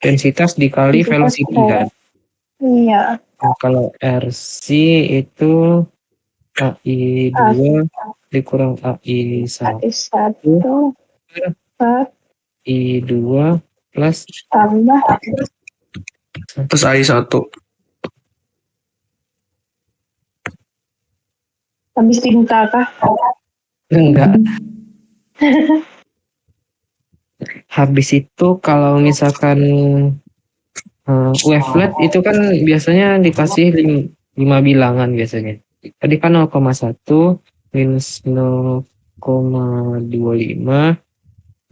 densitas dikali velocity kan. Iya. Nah, kalau RC itu AI2 dikurang AI1 I2 plus tambah Terus AI1. habis tinta kah? enggak. Habis itu kalau misalkan wavelet itu kan biasanya dikasih 5 bilangan biasanya. Tadi kan 0,1 minus 0,25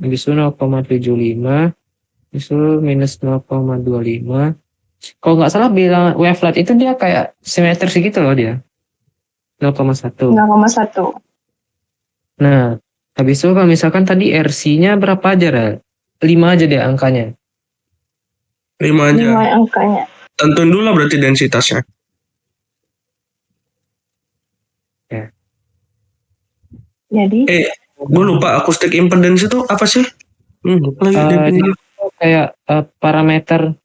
habis itu 0,75 habis itu minus 0,25. Kalau nggak salah bilangan wavelet itu dia kayak simetris gitu loh dia. 0,1. Nah, habis itu kalau misalkan tadi RC-nya berapa aja, Rel? 5 aja deh angkanya. 5 aja. 5 angkanya. Tentuin dulu lah berarti densitasnya. Ya. Jadi? Gue lupa acoustic impedance itu apa sih? Lupa lagi definisinya. Kayak parameter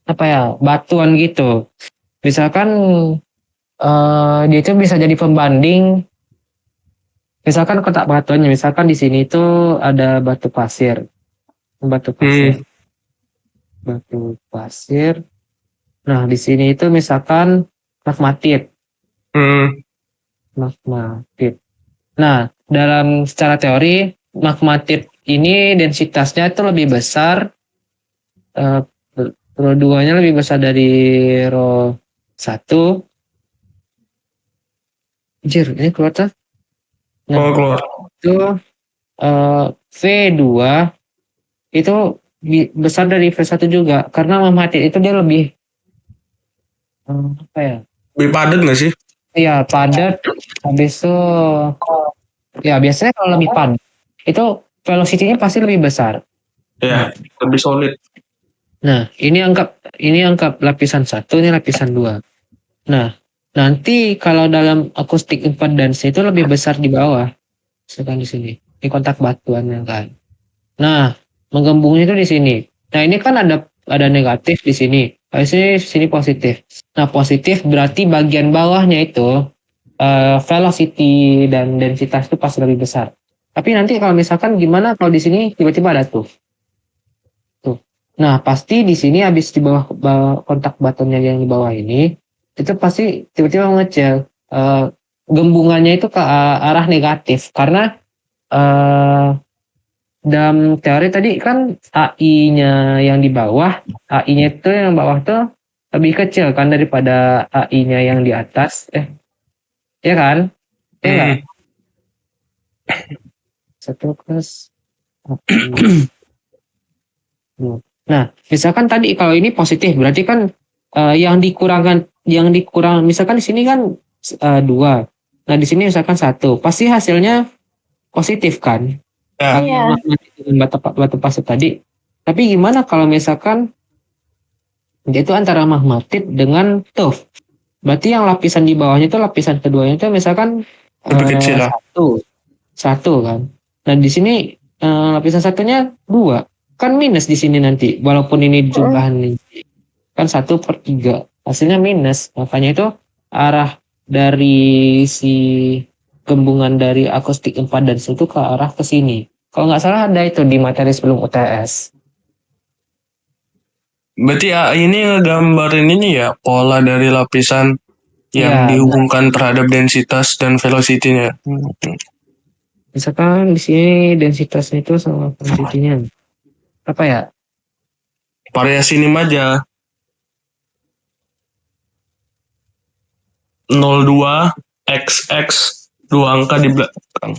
apa ya, batuan gitu. Misalkan dia itu bisa jadi pembanding. Misalkan kotak batuannya, misalkan di sini itu ada batu pasir. Batu pasir. Nah, di sini itu misalkan magmatit. Magmatit. Nah, dalam secara teori magmatit ini densitasnya itu lebih besar. Rho 2-nya lebih besar dari Rho 1. Anjir, ini keluar tuh. Nah, keluar. Itu V2 itu besar dari V1 juga. Karena magmatit itu dia lebih apa ya? Lebih padat nggak sih? Iya, padat. Habis itu ya biasanya kalau lebih padat itu velocity-nya pasti lebih besar. Ya, lebih solid. Nah, ini anggap lapisan 1, ini lapisan 2. Nah, nanti kalau dalam acoustic impedance itu lebih besar di bawah. Misalkan di sini. Ini kontak batuannya kan. Nah, menggembungnya itu di sini. Nah, ini kan ada negatif di sini. Di sini positif. Nah, positif berarti bagian bawahnya itu velocity dan densitas itu pasti lebih besar. Tapi nanti kalau misalkan gimana kalau di sini tiba-tiba ada tuh. Nah, pasti di sini habis di bawah kontak batuannya yang di bawah ini, itu pasti tiba-tiba mengecil. Gembungannya itu ke arah negatif. Karena dalam teori tadi kan AI-nya yang di bawah, AI-nya itu yang bawah tuh lebih kecil kan daripada AI-nya yang di atas. Ya kan? Ya enggak? 1 plus Nah, misalkan tadi kalau ini positif, berarti kan yang dikurang, misalkan di sini kan 2. Nah, di sini misalkan 1. Pasti hasilnya positif kan? Iya. Dengan batu pasir tadi. Tapi gimana kalau misalkan dia itu antara magmatit dengan tuff? Berarti yang lapisan di bawahnya itu lapisan keduanya itu misalkan lebih kecil lah. 1 kan. Nah, di sini lapisan 1-nya 2. Kan minus di sini nanti. Walaupun ini jumlahan nih. Kan 1/3. Hasilnya minus. Makanya itu arah dari si gembungan dari acoustic impedance itu ke arah ke sini. Kalau nggak salah ada itu di materi sebelum UTS. Berarti ini ngegambarin ini ya, pola dari lapisan yang dihubungkan terhadap densitas dan velocity-nya. Misalkan di sini densitasnya itu sama velocity-nya. Apa ya? Variasi ini aja. 02 XX 2 angka di belakang.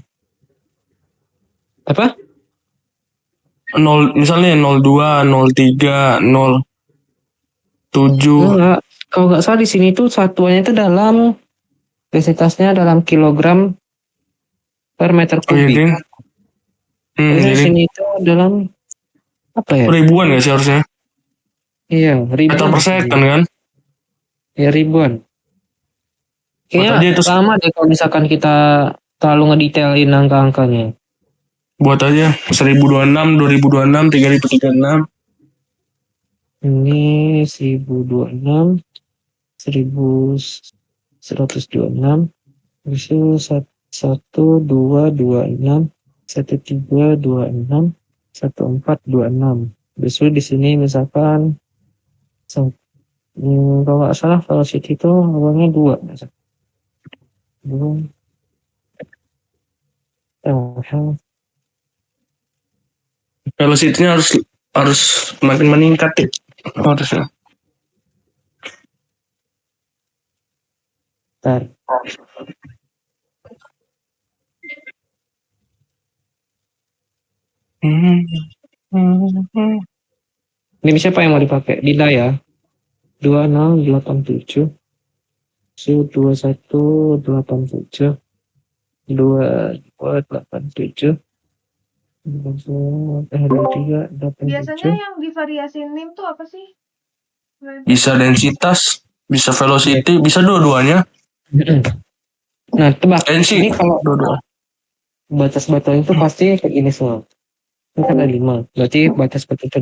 Apa? 0 misalnya 02, 03, 07. Enggak. Kalau nggak salah di sini tuh satuannya itu dalam densitasnya dalam kilogram per meter kubik. Di sini itu dalam apa ya? Ribuan nggak sih harusnya? Iya, ribuan. Meter per second kan? Ya, ribuan. Kayaknya itu lama deh kalau misalkan kita terlalu ngedetailin angka-angkanya. Buat aja 1026, 2026, 3036. Ini 1026, 1126, habis itu 1226, 1326, 1426. Besok di sini misalkan kalau nggak salah velocity itu awalnya 2. Belum. Velocity-nya harus makin meningkat ya. Harusnya. Bentar. Ini siapa yang mau dipakai? Dida ya. 2087, 2187, 2287, 2387. Biasanya yang divariasi NIM tuh apa sih? Bisa densitas, bisa velocity, bisa dua-duanya. Nah, tebak. Tensi, Ini kalau dua-dua. batas-batas itu pasti kayak gini semua. Ini kan ada 5. Berarti batas batas itu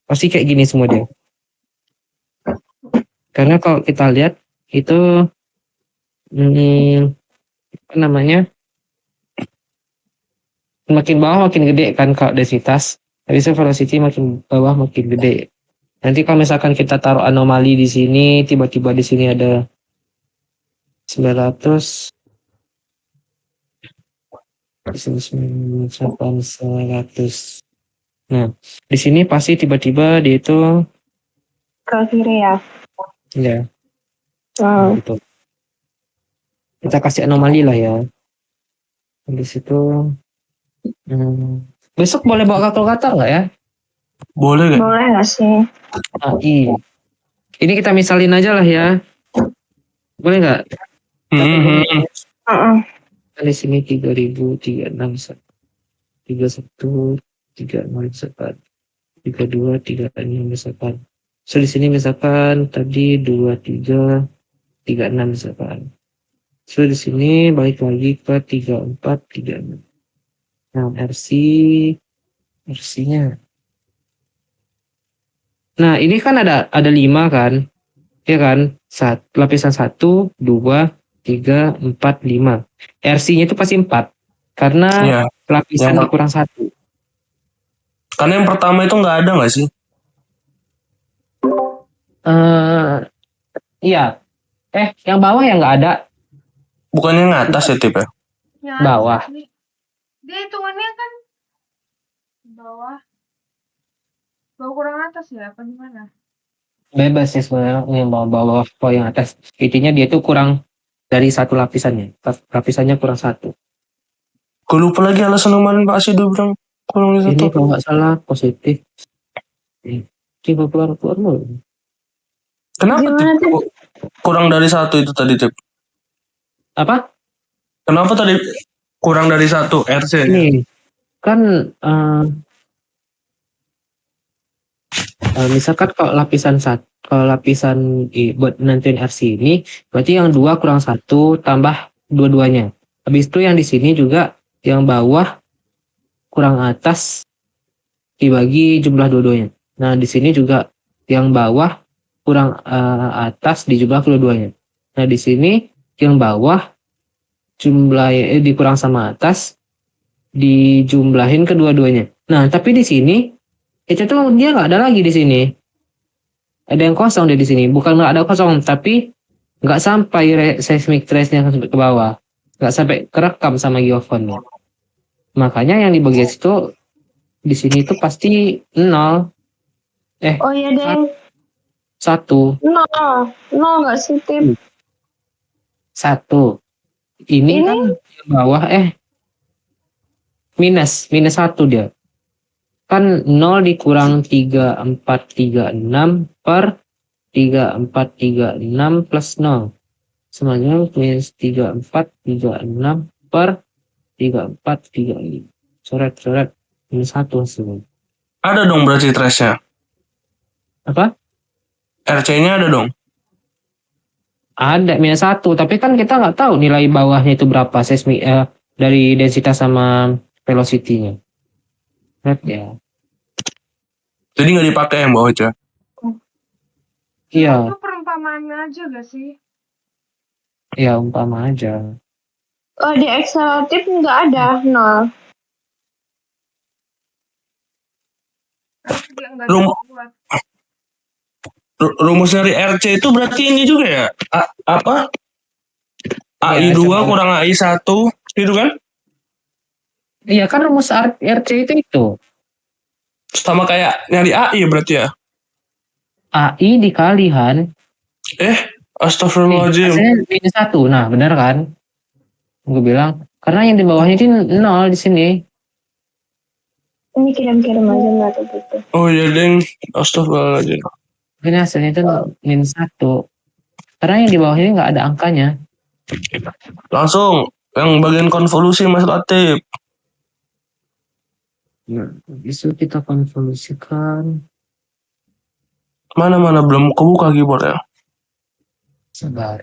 pasti kayak gini semua dia. Karena kalau kita lihat itu apa namanya? Makin bawah makin gede kan kalau densitas. Habis itu velocity makin bawah makin gede. Nanti kalau misalkan kita taruh anomali di sini, tiba-tiba di sini ada 900, di sini 100. Nah, di sini pasti tiba-tiba dia itu Ke kiri ya. ya Hmm. gitu. Kita kasih anomali lah ya. Di situ besok boleh bawa kalkulator nggak ya? Boleh gak? Boleh nggak sih? AI. Ini kita misalin aja lah ya. Boleh nggak? Mhm. Heeh. Di sini 3036, 31, 304, 32, 36 misalkan. So di sini misalkan tadi 23, 36 misalkan. So di sini balik lagi ke 34, 36. Nah, RC-nya. Nah, ini kan ada 5 kan? Ya kan? Lapisan 1, 2, 3, 4, 5. RC-nya itu pasti 4. Karena Iya. lapisan Yang- dikurang 1. Karena yang pertama itu nggak ada nggak sih? Iya. Yang bawah yang nggak ada. Bukannya yang atas ya, Tip ya? Ya, Bawah. Dia hitungannya kan bawah. Bawah kurang atas ya, apa gimana? Bebas sih sebenarnya yang bawah atau yang atas. Intinya dia tuh kurang dari 1 lapisannya. Lapisannya kurang 1. Gue lupa lagi alasan kemarin Pak Asido bilang kurang dari Ini satu. kalau nggak salah positif. Coba keluar mulu. Kenapa Gimana, Tip? Kurang dari 1 itu tadi, Tip? Apa? Kenapa tadi kurang dari 1 RC-nya? Ini kan misalkan kalau lapisan buat nentuin RC ini berarti yang 2 kurang 1 tambah dua-duanya. Habis itu yang di sini juga yang bawah kurang atas dibagi jumlah dua-duanya. Nah, di sini juga yang bawah kurang atas dijumlah kedua-duanya. Nah, di sini yang bawah jumlah dikurang sama atas dijumlahin kedua-duanya. Nah, tapi di sini itu tuh dia nggak ada lagi di sini. Ada yang kosong di sini. Bukan nggak ada kosong, tapi nggak sampai seismic trace-nya sampai ke bawah. Nggak sampai kerekam sama geofonnya. Makanya yang di bagian situ di sini itu pasti 0. Oh iya deh. 1. No nggak sih, Tip? 1. Ini kan yang bawah minus 1 dia. Kan 0 dikurang 3436 per 3436 plus 0. Semuanya minus 3436 per 3435. Coret minus 1 hasilnya. Ada dong berarti trace-nya. Apa? RC-nya ada dong. Ada minus 1, tapi kan kita nggak tahu nilai bawahnya itu berapa seismik dari densitas sama velocity-nya. Not ya. Jadi nggak dipakai yang bawah aja. Iya, Itu perumpamaannya aja gak sih? ya umpama aja. Oh, di akseleratif nggak ada, nol. Berarti dia nggak Rum- dibuat. Rumus dari RC itu berarti ini juga ya? Apa? AI Iya, 2 coba. kurang AI 1 gitu kan? Iya kan rumus RC itu. Sama kayak nyari AI berarti ya? AI dikalihan. Astagfirullahaladzim. Hasilnya minus 1. Nah, benar kan? Gue bilang. Karena yang di bawahnya itu 0 di sini. Ini kirim-kirim aja nggak tuh gitu. Oh iya, deng. Astagfirullahaladzim. Ini hasilnya itu minus 1. Karena yang di bawahnya ini nggak ada angkanya. Langsung yang bagian konvolusi Mas Latif. Nah, itu kita konvolusikan. Mana belum kebuka keyboardnya. Sabar.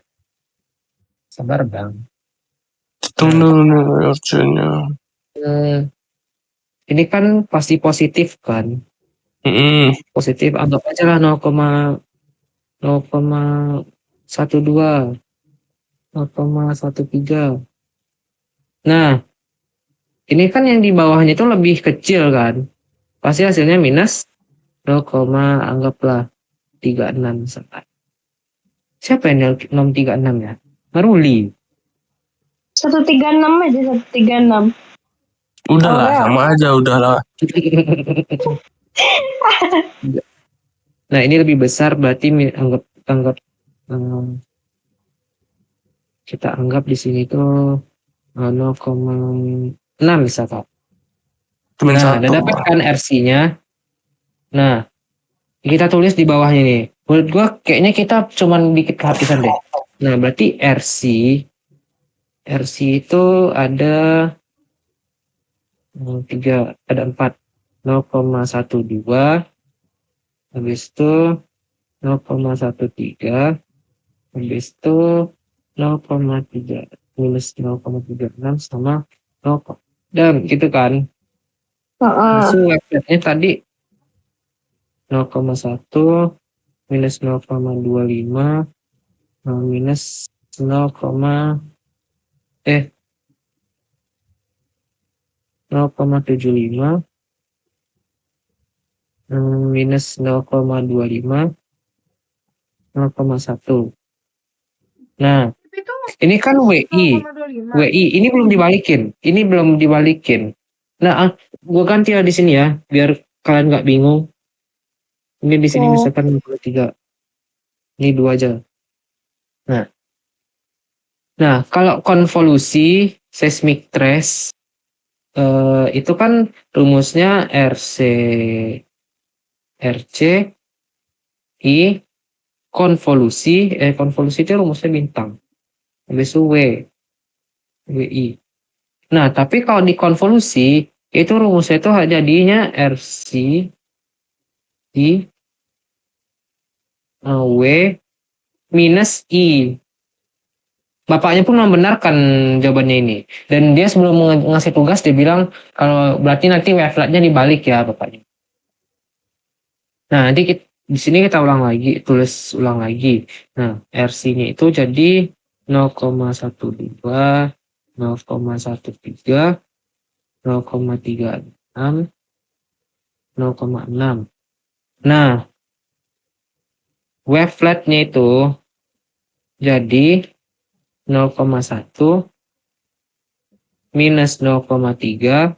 Sabar, Bang. Tunggu RC-nya. Ini kan pasti positif kan? Positif, anggap aja lah 0,12, 0,13. Nah, ini kan yang di bawahnya itu lebih kecil kan? Pasti hasilnya minus 0, anggaplah 36 misalkan. Siapa yang 0,36 ya? Maruli. 136 aja, 136. Udahlah, Oh, sama aja, udahlah. Nah, ini lebih besar berarti anggap kita anggap di sini tuh 0,6 misalkan. Cuman Nah, udah satu. dapat kan RC-nya. Nah, kita tulis di bawahnya nih. Menurut gua kayaknya kita cuman dikit kehabisan deh. Nah, berarti RC itu ada 3, ada 4. 0,12, habis itu 0,13, habis itu 0,3, minus 0,36 sama 0, dan gitu kan. Langsung websitenya tadi 0,1 minus 0,25 minus 0,75 minus 0,25 0,1. Nah, Tapi itu ini kan WI. 0,25. WI ini belum dibalikin. Ini belum dibalikin. Nah, gua ganti ya di sini ya, biar kalian nggak bingung. Ini di sini misalkan 23. Ini 2 aja. Nah, kalau konvolusi seismic trace itu kan rumusnya RC I konvolusi itu rumusnya bintang. Habis itu WI. Nah, tapi kalau di konvolusi itu rumusnya itu jadinya RC I W minus I. Bapaknya pun membenarkan jawabannya ini. Dan dia sebelum ngasih tugas dia bilang kalau berarti nanti waveletnya dibalik ya bapaknya. Nah, nanti di sini kita ulang lagi, tulis ulang lagi. Nah, RC-nya itu jadi 0,12, 0,13, 0,36, 0,6. Nah, waveletnya itu jadi 0,1 minus 0,3,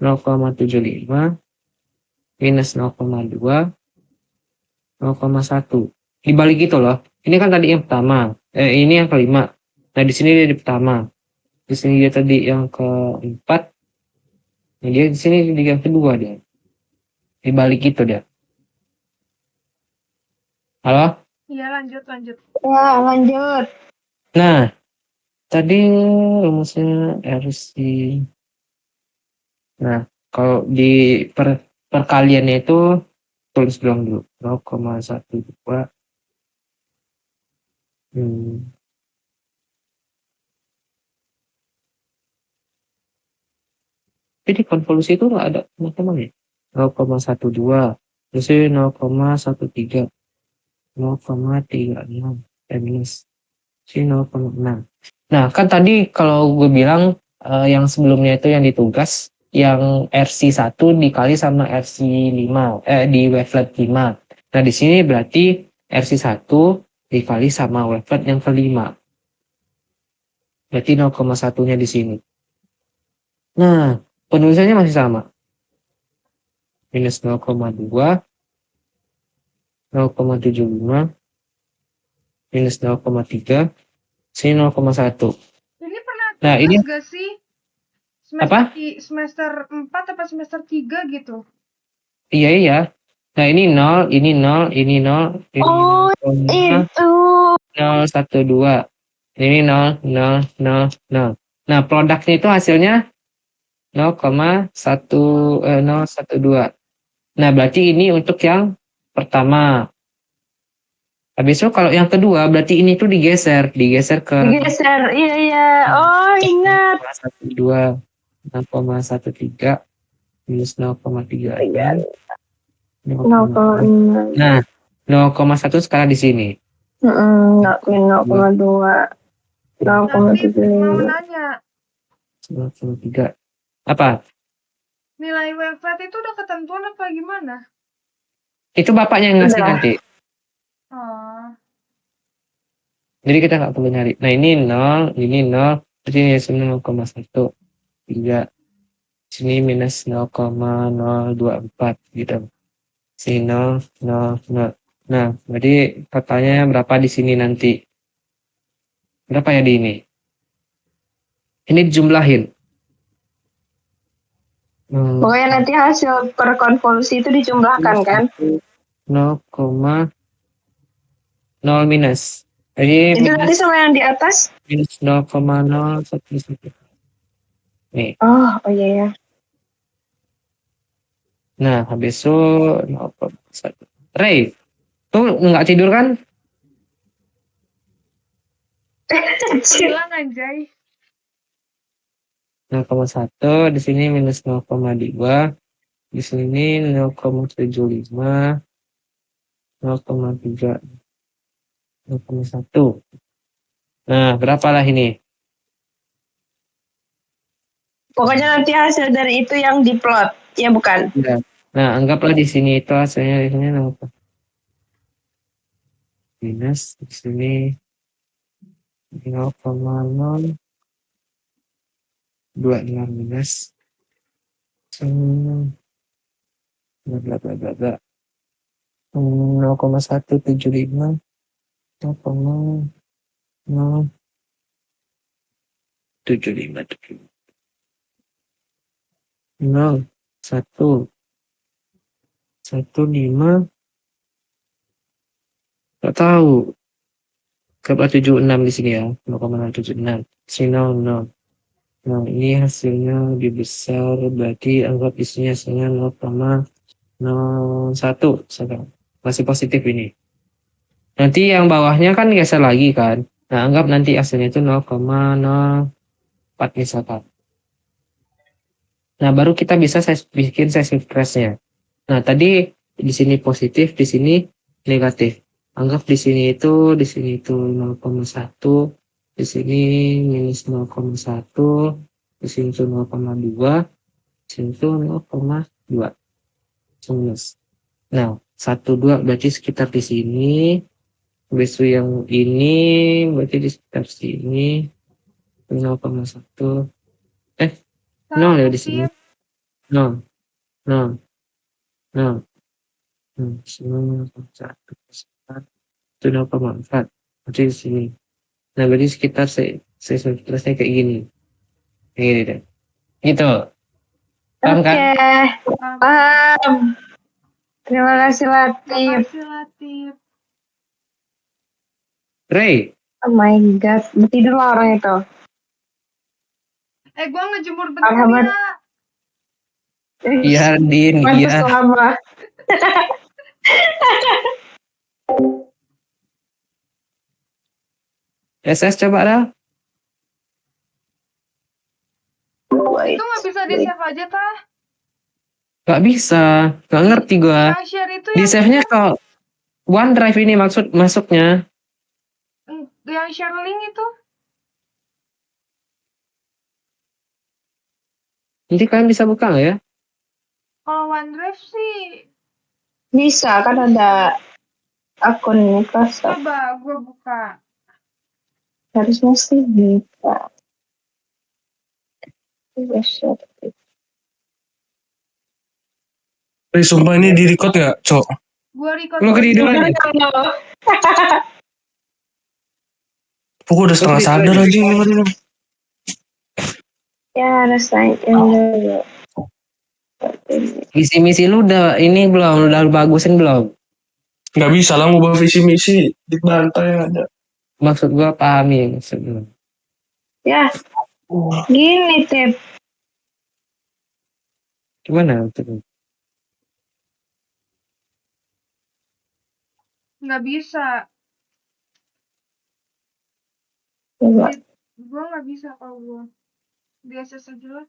0,75, minus 0,2, 0,1. Dibalik gitu loh. Ini kan tadi yang pertama. Ini yang kelima. Nah, di sini dia di pertama. Di sini dia tadi yang keempat. Nah, dia di sini di yang kedua dia. Dibalik gitu dia. Halo? Iya, lanjut. Ya, lanjut. Nah, tadi rumusnya RC. Nah, kalau di perkaliannya itu tulis doang dulu. 0,12. Jadi konvolusi itu nggak ada teman-teman ya. 0,12, terus ini 0,13, 0,36, minus. Sini 0,6. Nah, kan tadi kalau gue bilang yang sebelumnya itu yang ditugas, yang RC1 dikali sama RC5, di wavelet 5. Nah, di sini berarti RC1 dikali sama wavelet yang kelima. Berarti 0,1-nya di sini. Nah, penulisannya masih sama. Minus 0,2, 0,75, minus 0,3, sini 0,1. Ini pernah Nah, tugas ini gak sih? apa? Semester 4 apa semester 3 gitu? Iya, iya. Nah, ini 0, ini 0, ini 0, ini Oh, 0,012. itu. Ini 0, 0, 0, 0. Nah, produknya itu hasilnya 0,12. Nah, berarti ini untuk yang pertama. Habis itu kalau yang kedua, berarti ini tuh digeser ke Digeser. Iya, iya. Oh, ingat. 0,12, 0,13, minus 0,36, 0,6. 0,6. Nah, 0,1 sekarang di sini. 0,2. Tapi mau 0,75. nanya, 0,3. Apa? nilai wavelet itu udah ketentuan apa gimana? Itu bapaknya yang ngasih Udah. nanti. Oh, Jadi kita nggak perlu nyari. Nah, ini 0, ini 0, jadi ini 0,1, 3. Sini minus 0,024 gitu. Sini 0, 0, 0. Nah, berarti totalnya berapa di sini nanti? Berapa ya di ini? Ini dijumlahin. Pokoknya nanti hasil per konvolusi itu dijumlahkan kan? 0,0 minus. Jadi Itu nanti minus sama yang di atas? minus 0,011. Nih. Oh, oh iya ya. Nah, habis itu 0,1. Ray, tuh nggak tidur kan? hilang anjay. 0,1, di sini minus 0,2, di sini 0,75, 0,3, 0,1. Nah, berapalah ini? Pokoknya nanti hasil dari itu yang diplot, ya bukan? Ya. Nah, anggaplah di sini itu hasilnya di sini 0, minus di sini 0,025 minus bla bla bla bla bla 0,175, 0,075, 0, 1, 1, 5, nggak tahu. Anggaplah 76 di sini ya, 0,076. Sini 0, 0. Nah, ini hasilnya lebih besar, berarti anggap isinya hasilnya 0,01 sekarang. Masih positif ini. Nanti yang bawahnya kan geser lagi kan. Nah, anggap nanti hasilnya itu 0,04 misalkan. Nah, baru kita bisa bikin seismic crest-nya. Nah, tadi di sini positif, di sini negatif. Anggap di sini itu 0,1, di sini minus 0,1, di sini itu 0,2, di sini itu 0,2. Minus. Nah, 1, 2 berarti sekitar di sini. Habis itu yang ini berarti di sekitar sini. 0,1. 0 ya di sini. 0, 0, 0. 0,1. Itu 0,4. Berarti di sini. Nah, berarti sekitar seismitasnya kayak gini. Kayak gini deh. Gitu. Paham Oke, kan? paham. Terima kasih Latif. Makasih Latif. Ray, Oh my god, tidur lah orang itu. Gua ngejemur bentar Alhamdulillah. ya. iya Din, Pantes iya. lama. SS coba dah. Wait. Itu nggak bisa di save aja tah? Gak bisa, gak ngerti gua. Yang share itu Di yang save-nya kalau OneDrive ini masuknya. yang share link itu. Nanti kalian bisa buka nggak ya? Kalau OneDrive sih Bisa kan ada akun Microsoft. coba gue buka. Harusnya sih bisa. Bisa. Sumpah ini di record gak, Cok? Gue record. Lo ketiduran ya? Pokoknya udah setengah Oke, sadar lanjut. aja ini. Ya harus sign in dulu. Misi-misi lu udah ini belum? Udah lu bagusin belum? Gak bisa lah ngubah visi misi di bantai yang ada. Maksud gua pahami maksud gua. Ya, gini Tip. Gimana maksudnya? Nggak bisa. Coba. Gue nggak bisa kalau gue. Biasa saja lah.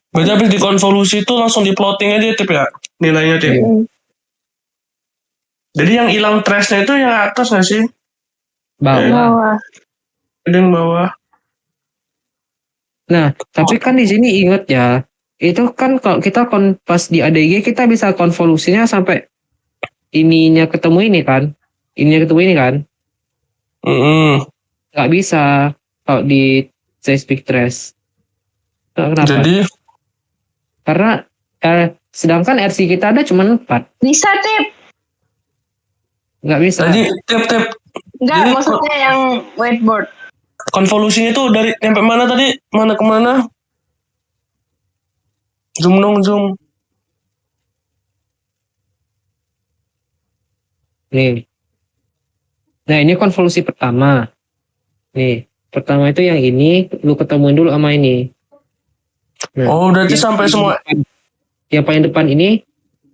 Berarti habis dikonvolusi itu langsung di plotting aja Tip ya? Nilainya Tip. Iya. Jadi yang hilang trash-nya itu yang atas gak sih? Bawah. Bawah. Ada yang bawah. Nah, tapi kan di sini ingat ya, itu kan kalau kita pas di ADG kita bisa konvolusinya sampai ininya ketemu ini kan, ininya ketemu ini kan, nggak bisa kalau di seismic trace. Kenapa? Jadi Karena sedangkan RC kita ada cuma 4, Bisa Tip. nggak bisa. tadi Tip Enggak, Jadi, maksudnya yang whiteboard. konvolusinya itu dari sampai mana tadi? Mana kemana? Zoom dong, zoom. Nih. Nah ini konvolusi pertama. Nih, pertama itu yang ini, lu ketemuin dulu sama ini. Nah, Oh, berarti yang sampai paling semua. depan- yang paling depan ini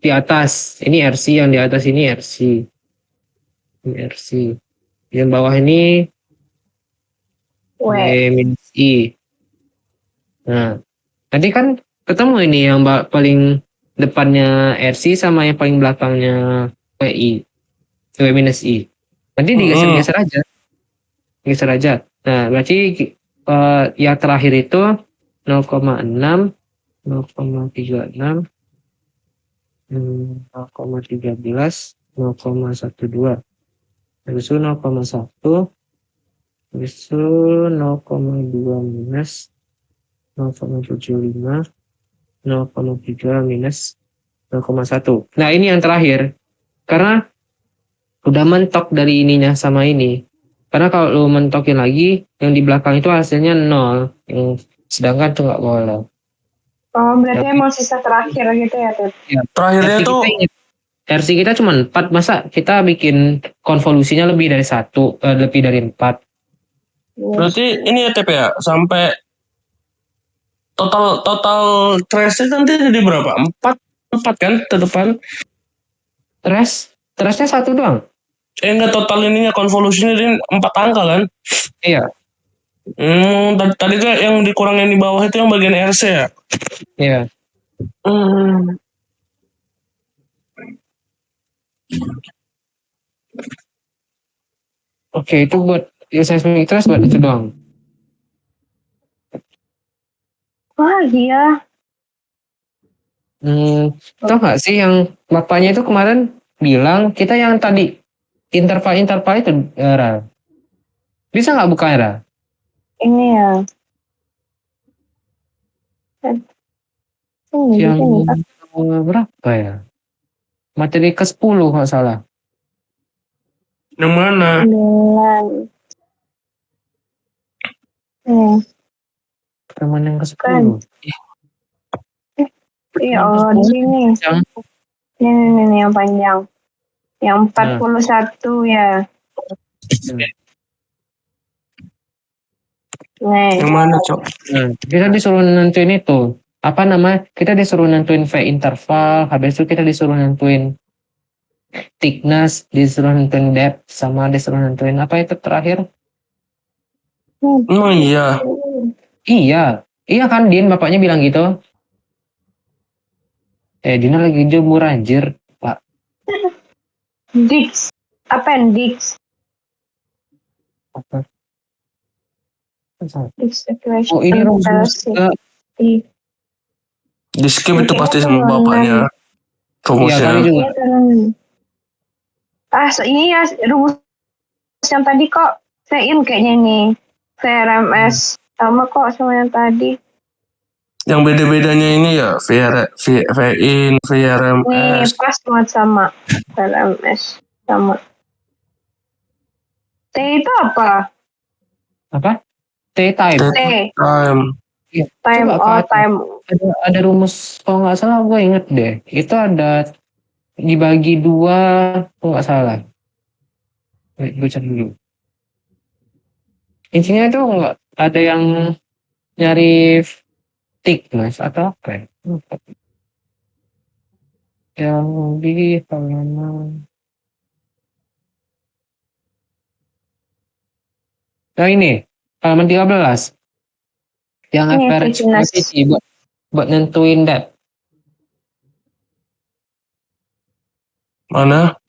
di atas, ini RC, yang di atas ini RC. Ini RC. Yang bawah ini W. minus I. Nah, tadi kan ketemu ini yang paling depannya RC sama yang paling belakangnya WI. W minus I. Nanti digeser-geser aja. Geser aja. Nah, berarti yang terakhir itu 0,6, 0,36, 0,13, 0,12. Habis itu 0,1, habis itu 0,2 minus 0,75, 0,3 minus 0,1. Nah ini yang terakhir. Karena udah mentok dari ininya sama ini. Karena kalau lu mentokin lagi, yang di belakang itu hasilnya 0. Yang sedangkan tuh nggak boleh. Oh, berarti emang sisa terakhir gitu ya, Tip? Terakhirnya RC tuh RC kita cuma 4, masa kita bikin konvolusinya lebih dari 1, lebih dari 4. berarti ini ya Tip ya, sampai total trash-nya nanti jadi berapa? 4 kan ke depan? Trashnya 1 doang. Enggak, total ininya konvolusinya ini 4 angka kan? Iya, Tadi tuh yang dikurangin di bawah itu yang bagian RC ya? iya. Oke, itu buat seismic trace buat itu doang. Wah, iya. Tau nggak sih yang bapaknya itu kemarin bilang kita yang tadi interval itu Ra. Bisa nggak buka Ra? Ini ya. Yang Ini. berapa ya? Materi ke-10 nggak salah. Yang mana? 9. Teman yang ke-10. Kan. Iya, oh di sini. Yang Ini yang panjang. Yang 41 ya. Nih. Yang mana, Cok? Nah, kita disuruh nentuin itu. Apa namanya? Kita disuruh nentuin V interval, habis itu kita disuruh nentuin thickness, disuruh nentuin depth, sama disuruh nentuin apa itu terakhir? Emang iya. Iya. Iya kan Din, bapaknya bilang gitu. Dina lagi jemur anjir, Pak. Dix. Appendix. Apa? Dix Oh ini equation rumus juga. Di skip itu Kayaknya pasti sama turunan. bapaknya Iya kali rumusnya. juga. Iya turunan. Ini ya rumus yang tadi kok. Sein kayaknya nih. VRMS. Sama kok sama yang tadi. Yang beda-bedanya ini ya VIN, Nih VRMS. pas banget sama. VRMS. Sama. T itu apa? Apa? T-time. T. Time. Iya. Time. Coba Oh kan. time. Ada rumus, kalau nggak salah gue inget deh. Itu ada dibagi dua, kalau nggak salah. Gue cari dulu. Intinya itu nggak ada yang nyari thickness atau apa ya? Lupa. Yang di halaman. Nah ini, halaman 13. Yang Ini average thickness. velocity buat nentuin depth. Mana?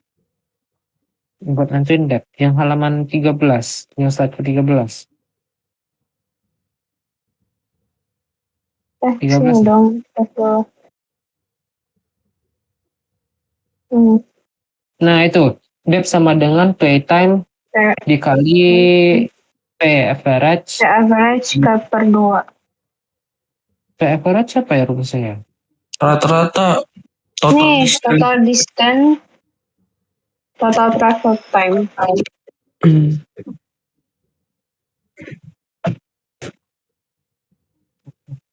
Buat nentuin depth. Yang halaman 13. Yang slide ke-13. 13 Sini ya? dong. Betul. Nah itu, depth sama dengan playtime dikali P average. The average per 2. P average apa ya rumusnya? Rata-rata total Nih, distance. total distance, total travel time.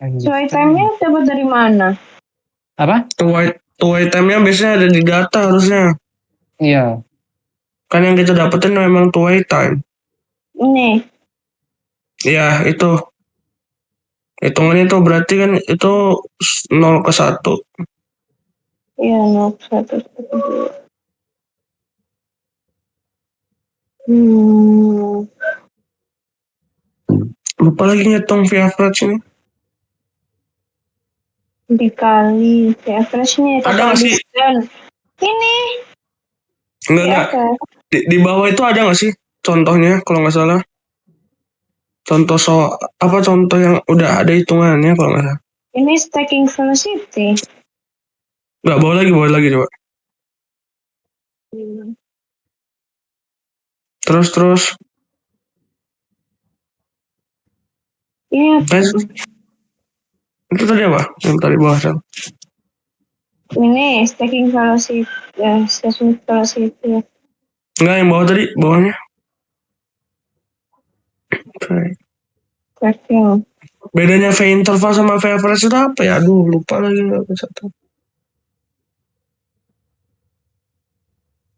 Sesuai time-nya dapat dari mana? Apa? Tuai time-nya biasanya ada di data harusnya. Iya. Kan yang kita dapetin memang tuai time. Ini, Ya, itu. Hitungannya itu berarti kan itu 0 ke 1. iya, 0,1. Hmm, Lupa lagi ngitung V average ini. dikali the average nih, Ada total nggak sih? distance. Ini, Enggak. Di bawah itu ada nggak sih contohnya kalau nggak salah? Contoh apa contoh yang udah ada hitungannya kalau nggak salah? Ini stacking velocity. Nggak, bawa lagi coba. Terus. Ini, Itu tadi apa? Yang tadi bahasan. ini stacking velocity, stacking velocity. Enggak, yang bawah tadi, bawahnya. Oke. Stacking. Bedanya V interval sama V average itu apa ya? Aduh, lupa lagi. Nggak bisa tahu.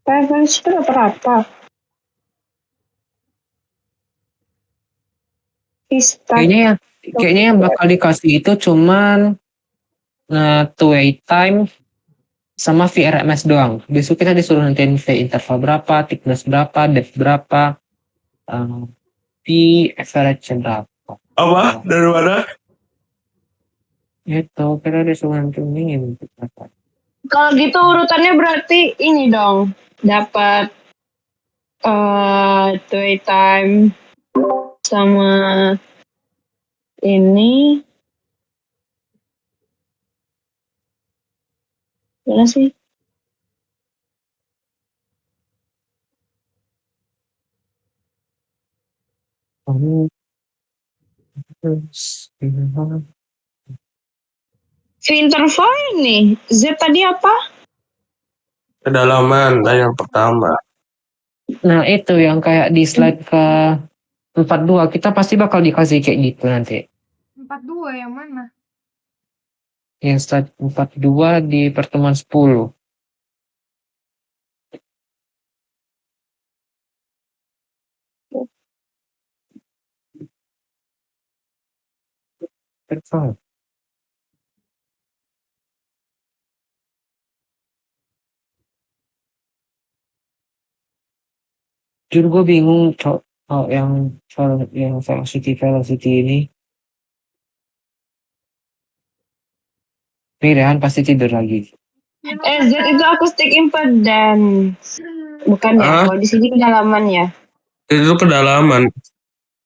The average itu rata-rata. Kayaknya yang bakal dikasih itu cuman two-way time sama VRMS doang. Besok kita disuruh nentuin V interval berapa, thickness berapa, depth berapa, V average berapa. Apa? Dari mana? Itu kita disuruh nentuin. Kalau gitu urutannya berarti ini dong. Dapat two time sama ini. Mana sih? Interval ini. Z tadi apa? Kedalaman, yang pertama. Nah itu yang kayak di slide ke 42 kita pasti bakal dikasih kayak gitu nanti. 42 yang mana? Yang slide 42 di pertemuan 10. Perfect. Jujur gue bingung, Cok. Oh, yang velocity ini. Nih, Rehan pasti tidur lagi. Z itu acoustic impedance. Bukan ya? Ah, Kalau di sini kedalaman ya. itu kedalaman.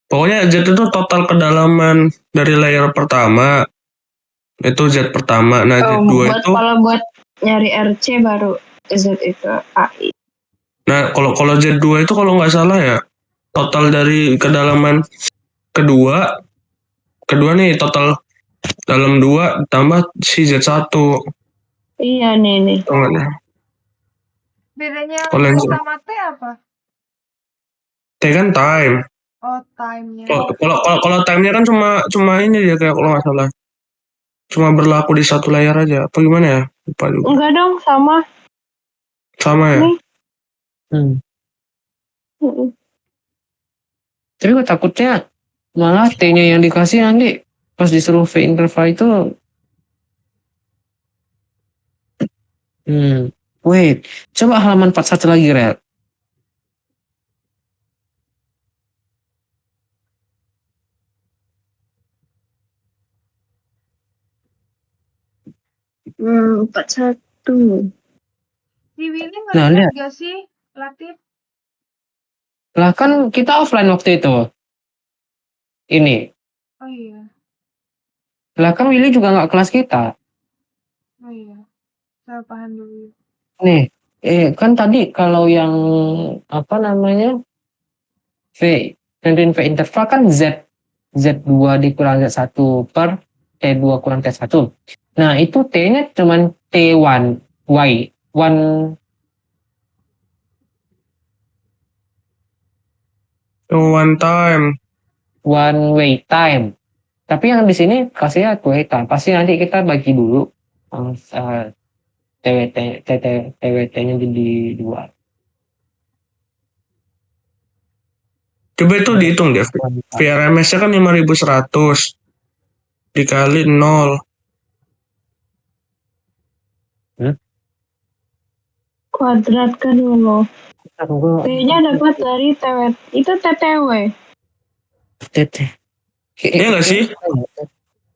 Pokoknya Z itu total kedalaman dari layer pertama. Itu Z pertama. Nah, Z Oh, 2 itu. buat nyari RC baru Z itu AI. Nah, kalau Z2 itu kalau nggak salah ya, total dari kedalaman kedua, kedua nih total dalam 2 tambah si Z1. Iya nih. Bedanya Kalau yang Z sama T apa? T kan time. Oh, time-nya. Kalau time-nya kan cuma ini dia kayak kalau nggak salah. Cuma berlaku di satu layar aja. Apa gimana ya? Lupa juga. Enggak dong, sama. Sama ya? Nih. Hmm. Mm-mm. Tapi gue takutnya malah T-nya yang dikasih nanti pas disuruh V interval itu. Wait. Coba halaman 41 lagi, Rel. Hmm, 41. Si Willy Nah, ngeliat lihat. gak sih, Latif? Lah kan kita offline waktu itu. Ini. Oh iya, Lah kan Willy juga nggak kelas kita. oh iya. Saya paham dulu. Nih. Kan tadi kalau yang apa namanya V, nentuin V interval kan Z2 dikurang Z1 per T2 kurang T1. Nah, itu T-nya cuman T1 Y. One time. One way time. Tapi yang di sini kasihnya two way time. Pasti nanti kita bagi dulu TWT-nya jadi dua. Coba itu dihitung deh. VRMS-nya kan 5100 dikali 0. Kuadratkan dulu. T-nya dapat dari TW. Itu TTW. Iya nggak sih?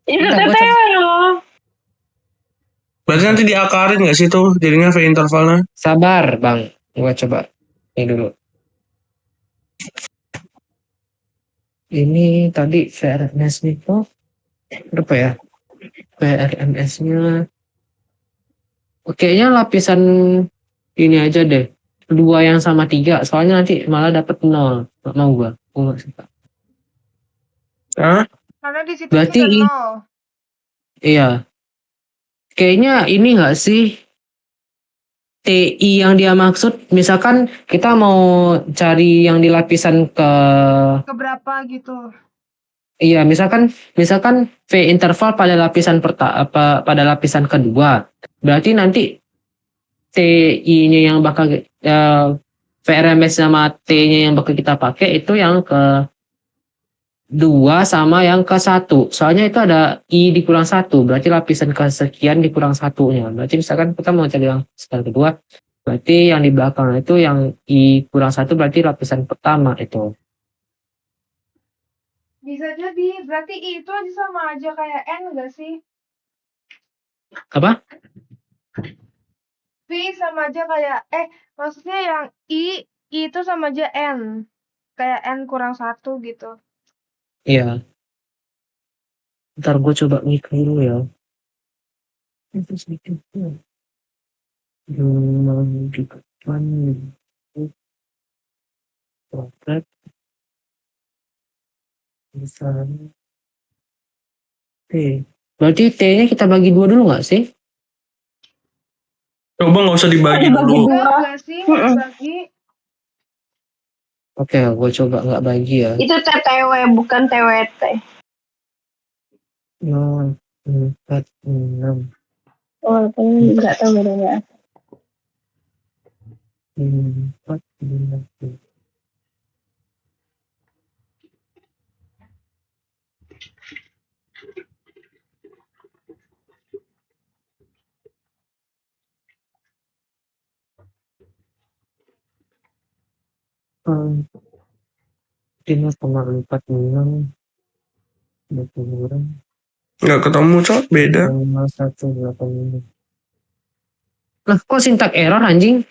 Itu TTW loh. Berarti nanti diakarin nggak sih tuh jadinya V intervalnya? Sabar, Bang. Gua coba ini dulu. Ini tadi VRMS itu berapa ya? VRMS-nya kayaknya lapisan ini aja deh. Dua yang sama tiga. Soalnya nanti malah dapat nol. Gak mau gua. Gua nggak suka. Hah? Karena di situ Berarti juga 0. iya. Kayaknya ini nggak sih TI yang dia maksud? Misalkan kita mau cari yang di lapisan ke Keberapa gitu. iya, misalkan V interval pada lapisan pada lapisan kedua. Berarti nanti TI-nya yang bakal VRMS sama T-nya yang bakal kita pakai itu yang ke dua sama yang ke satu. Soalnya itu ada I dikurang satu, berarti lapisan kesekian dikurang satunya. Berarti misalkan kita mau cari yang lapisan kedua, berarti yang di belakang itu yang I kurang satu berarti lapisan pertama itu. Bisa jadi. Berarti I itu aja sama aja kayak N gak sih? Apa? V sama aja kayak, maksudnya yang I itu sama aja N. Kayak N kurang 1 gitu. Iya. Ntar gue coba ngik dulu ya. Itu sedikit. Di depan potret misalnya T. Berarti T-nya kita bagi dua dulu nggak sih? Coba nggak usah dibagi Dibagi dulu. dua. Enggak sih, nggak dibagi. Oke, gue coba nggak bagi ya. Itu TTW bukan TWT. 0, 4, 6, Walaupun nggak tahu bedanya. 4, 5, 5,46 berkurang Nggak ketemu, Cok. Beda. 185. Lah kok sintak error anjing?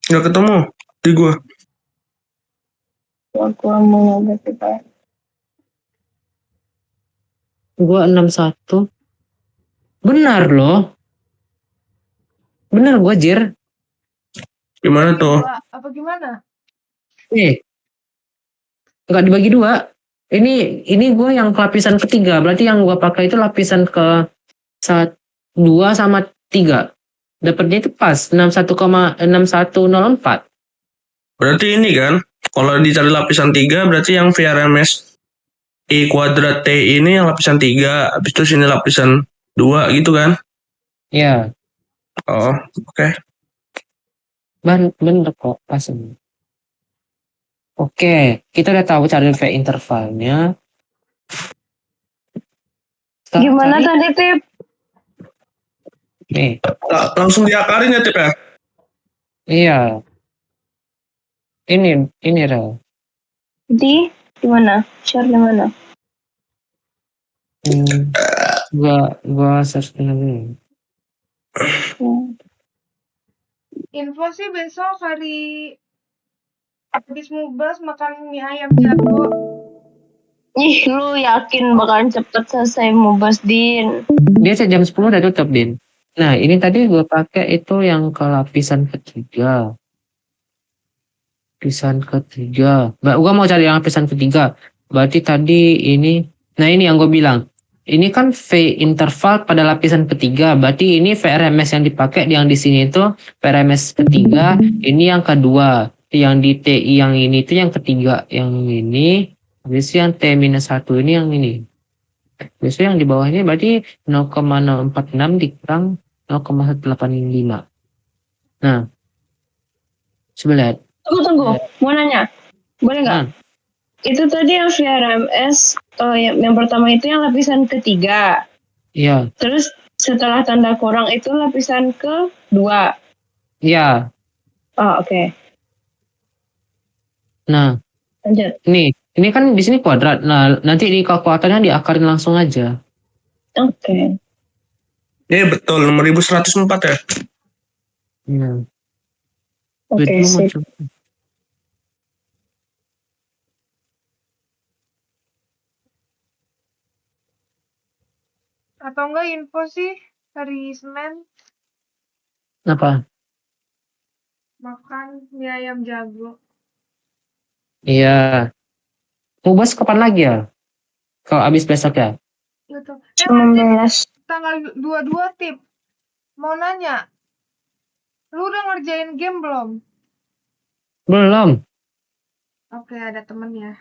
Nggak ketemu di gua. Aku mau berarti Pak. Gua 61. Benar loh. Benar gua Jir. Gimana tuh? Dua, apa gimana? Nih, nggak dibagi dua. Ini gue yang lapisan ketiga. Berarti yang gue pakai itu lapisan ke 2 sama 3. Dapatnya itu pas 61,6104. Berarti ini kan, kalau dicari lapisan 3, berarti yang VRMS I kuadrat T ini yang lapisan 3, habis itu sini lapisan 2 gitu kan? Ya, Oh, oke. bener kok pas ini. Oke, kita udah tahu cari V intervalnya. Sekarang Gimana cari- tadi Tip? Nih, Langsung diakarin ya, Tip ya? iya. Ini Rel. Di mana? Share di mana? Gua search dulu. Info sih besok hari habis mubas makan mie ayam jago. Ih, lu yakin bakalan cepet selesai mubas Din? Dia jam 10 udah tutup, Din. Nah, ini tadi gue pakai itu yang ke lapisan ketiga. Lapisan ketiga. Gue mau cari yang lapisan ketiga. Berarti tadi ini. Nah, ini yang gue bilang. Ini kan V interval pada lapisan ketiga. Berarti ini VRMS yang dipakai yang di sini itu VRMS ketiga. Ini yang kedua. Yang di TI yang ini itu yang ketiga. Yang ini. Habis itu yang T-1 ini yang ini. Biasanya yang di bawahnya berarti 0,046 dikurang 0,185. Nah, coba lihat. Tunggu. Mau nanya. Boleh nggak? Nah, Itu tadi yang VRMS, yang pertama itu yang lapisan ketiga. iya, Terus setelah tanda kurang itu lapisan kedua. iya. Oh, oke. Nah, Lanjut. ini kan di sini kuadrat. Nah, nanti di kalkulatornya diakarin langsung aja. Oke. Betul, 6104 ya? Nah, Oke, itu mau sip. coba. Atau enggak info sih hari Senin Apa? makan mie ayam jago. Iya. Mau bahas kapan lagi ya? Kalau habis besok ya? Gitu. Nanti 19. tanggal 22 Tip. Mau nanya. Lu udah ngerjain game belum? Belum. Oke, ada temen ya.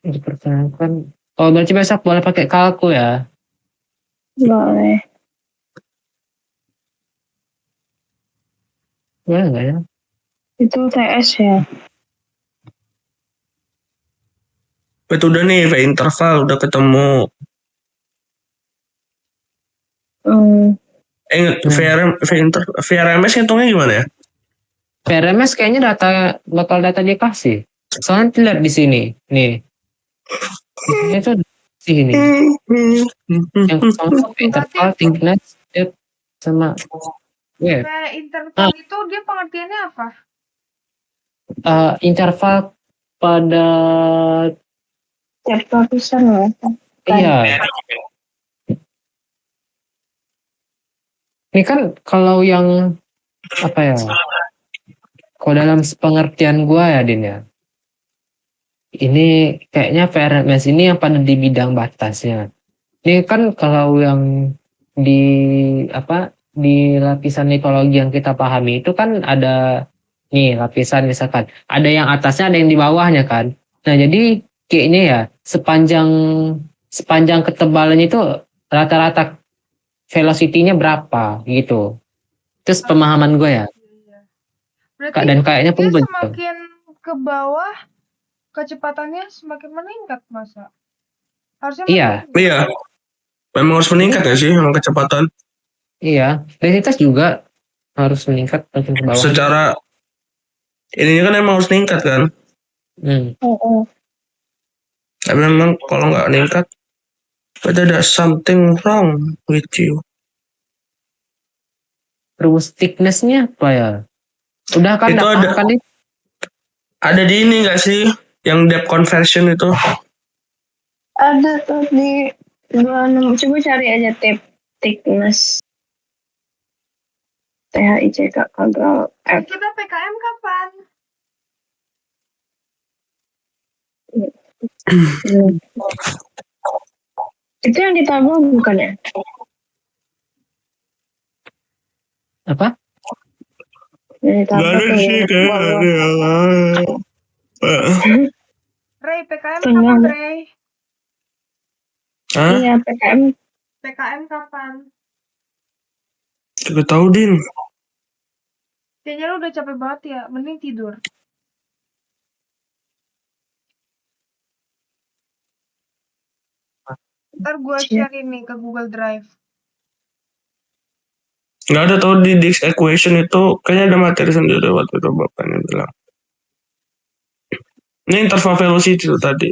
Diperkenalkan. Oh, berarti besok boleh pakai kalku ya? Boleh. Boleh nggak ya? Itu TS ya. Itu udah nih, V interval udah ketemu. Ingat, VRMS hitungnya gimana ya? PRMS kayaknya bakal data dikasih. Soalnya lihat di sini, nih. Di sini tuh di sini. Yang sama interval, thickness, depth, sama width. Kayak interval itu dia pengertiannya apa? Interval pada Tiap lapisan ya. iya. Ini kan kalau yang apa ya? Kalau dalam pengertian gua ya, Din ya. Ini kayaknya VRMS ini yang pada di bidang batasnya. Ini kan kalau yang di di lapisan mitologi yang kita pahami itu kan ada nih lapisan misalkan ada yang atasnya ada yang di bawahnya kan. Nah jadi kayaknya ya sepanjang ketebalannya itu rata-rata velocity-nya berapa gitu. Terus pemahaman gue ya. Berarti Dan kayaknya pun dia begitu. semakin ke bawah kecepatannya semakin meningkat masa? Harusnya Iya. menurun. Iya. Memang harus meningkat ya sih, memang kecepatan. Iya, densitas juga harus meningkat makin ke bawah. ininya kan emang harus meningkat kan. Hmm. Tapi memang kalau nggak meningkat, berarti ada something wrong with you. Rumus thickness-nya apa ya? Udah kan, Itu udah paham kan nih? ada di ini nggak sih, yang depth conversion itu? Ada tuh di 26. Coba cari aja thickness. THICK kagak F. Kita PKM kapan? Itu yang ditabung bukan ya? Apa? Yang ditabung Gak ada tuh sih ya. kayaknya. Ray, PKM Tenang. kapan, Ray? Hah? Iya, PKM. PKM kapan? Gak tahu Din. Kayaknya lu udah capek banget ya, mending tidur. Ntar gue share ini ke Google Drive. Gak ada tau di Dix Equation itu kayaknya ada materi sendiri waktu itu bapaknya bilang. Ini interval velocity itu tadi.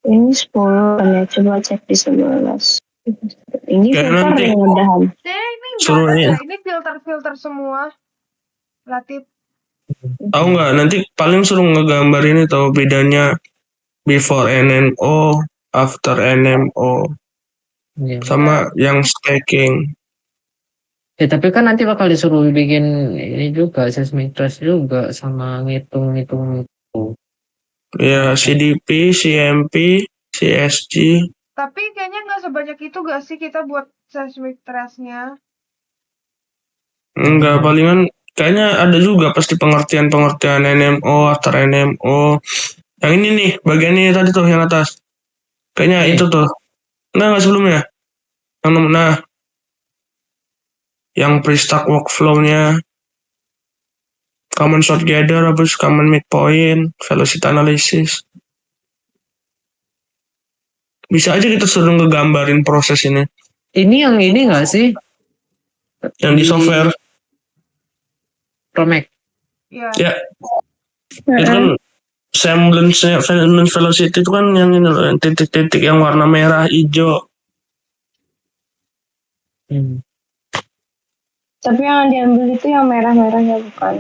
Ini 10 kan ya, coba cek di 11. Ini Kayak filter nanti yang mudahan. Ini suruh banyak ini. ya, ini filter-filter semua. Relatif. Tahu nggak nanti paling suruh ngegambar ini tahu bedanya before NMO, after NMO, Iya. sama yang stacking. Ya, tapi kan nanti bakal disuruh bikin ini juga, seismic trace juga, sama ngitung-ngitung itu. Ya CDP, CMP, CSG. Tapi kayaknya nggak sebanyak itu gak sih kita buat seismic trace-nya? Enggak, palingan kayaknya ada juga pasti pengertian-pengertian NMO, after NMO. Yang ini nih, bagian ini tadi tuh yang atas. Kayaknya Ini. itu tuh. Enggak sebelumnya. Yang nomor, nah, yang pre-stack workflow-nya, common short gather, habis common midpoint, velocity analysis. Bisa aja kita suruh ngegambarin proses ini. Ini yang ini nggak sih? Yang di software. Promek. Ya. Ya. Itu kan semblance velocity itu kan yang ini loh, yang titik-titik yang warna merah, hijau. Hmm. Tapi yang diambil itu yang merah-merahnya bukan.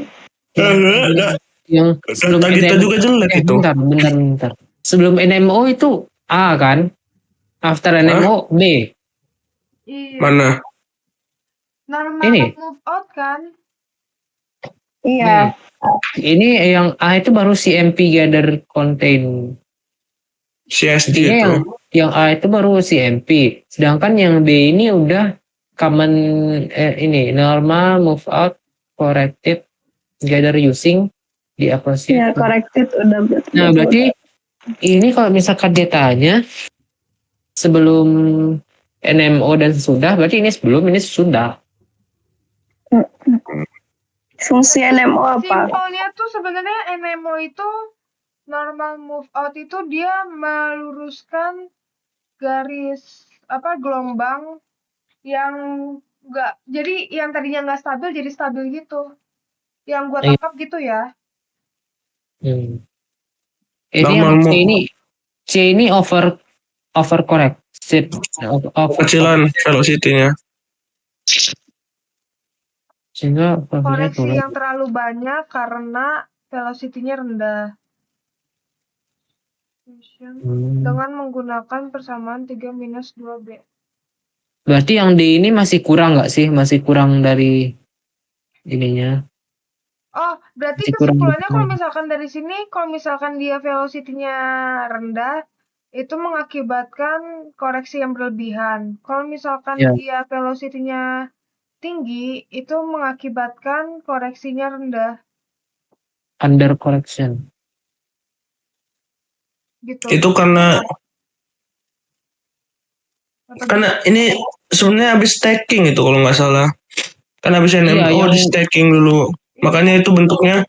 Yang sebelum Data kita NMO, juga jelek itu. bentar. Sebelum NMO itu A kan? After NMO B. Iya. Mana? Normal Ini. move out kan? Iya. Ini yang A itu baru CMP gather contain. CSG Artinya itu. yang A itu baru CMP. Sedangkan yang B ini udah common ini normal move out corrected gather using di approximate. Iya, corrected udah. Nah, berarti ini kalau misalkan dia tanya sebelum NMO dan sesudah, berarti ini sebelum, ini sesudah. Fungsi NMO apa? Simpelnya tuh sebenarnya NMO itu normal move out itu dia meluruskan garis gelombang yang enggak, jadi yang tadinya nggak stabil jadi stabil gitu. Yang gua tangkap gitu ya. Ini yang C ini over correct. Kecilan velocity-nya. Sehingga Koreksi yang terlalu banyak karena velocity-nya rendah. Dengan menggunakan persamaan 3 minus 2B. Berarti yang D ini masih kurang nggak sih? Masih kurang dari ininya. Oh, berarti Masih kurang kesimpulannya kurang. kalau misalkan dari sini, kalau misalkan dia velocity-nya rendah, itu mengakibatkan koreksi yang berlebihan. Kalau misalkan Ya. dia velocity-nya tinggi, itu mengakibatkan koreksinya rendah. Under correction. Gitu. Itu karena ini sebenarnya habis stacking itu kalau nggak salah. Kan habis NMO di stacking dulu. Makanya itu bentuknya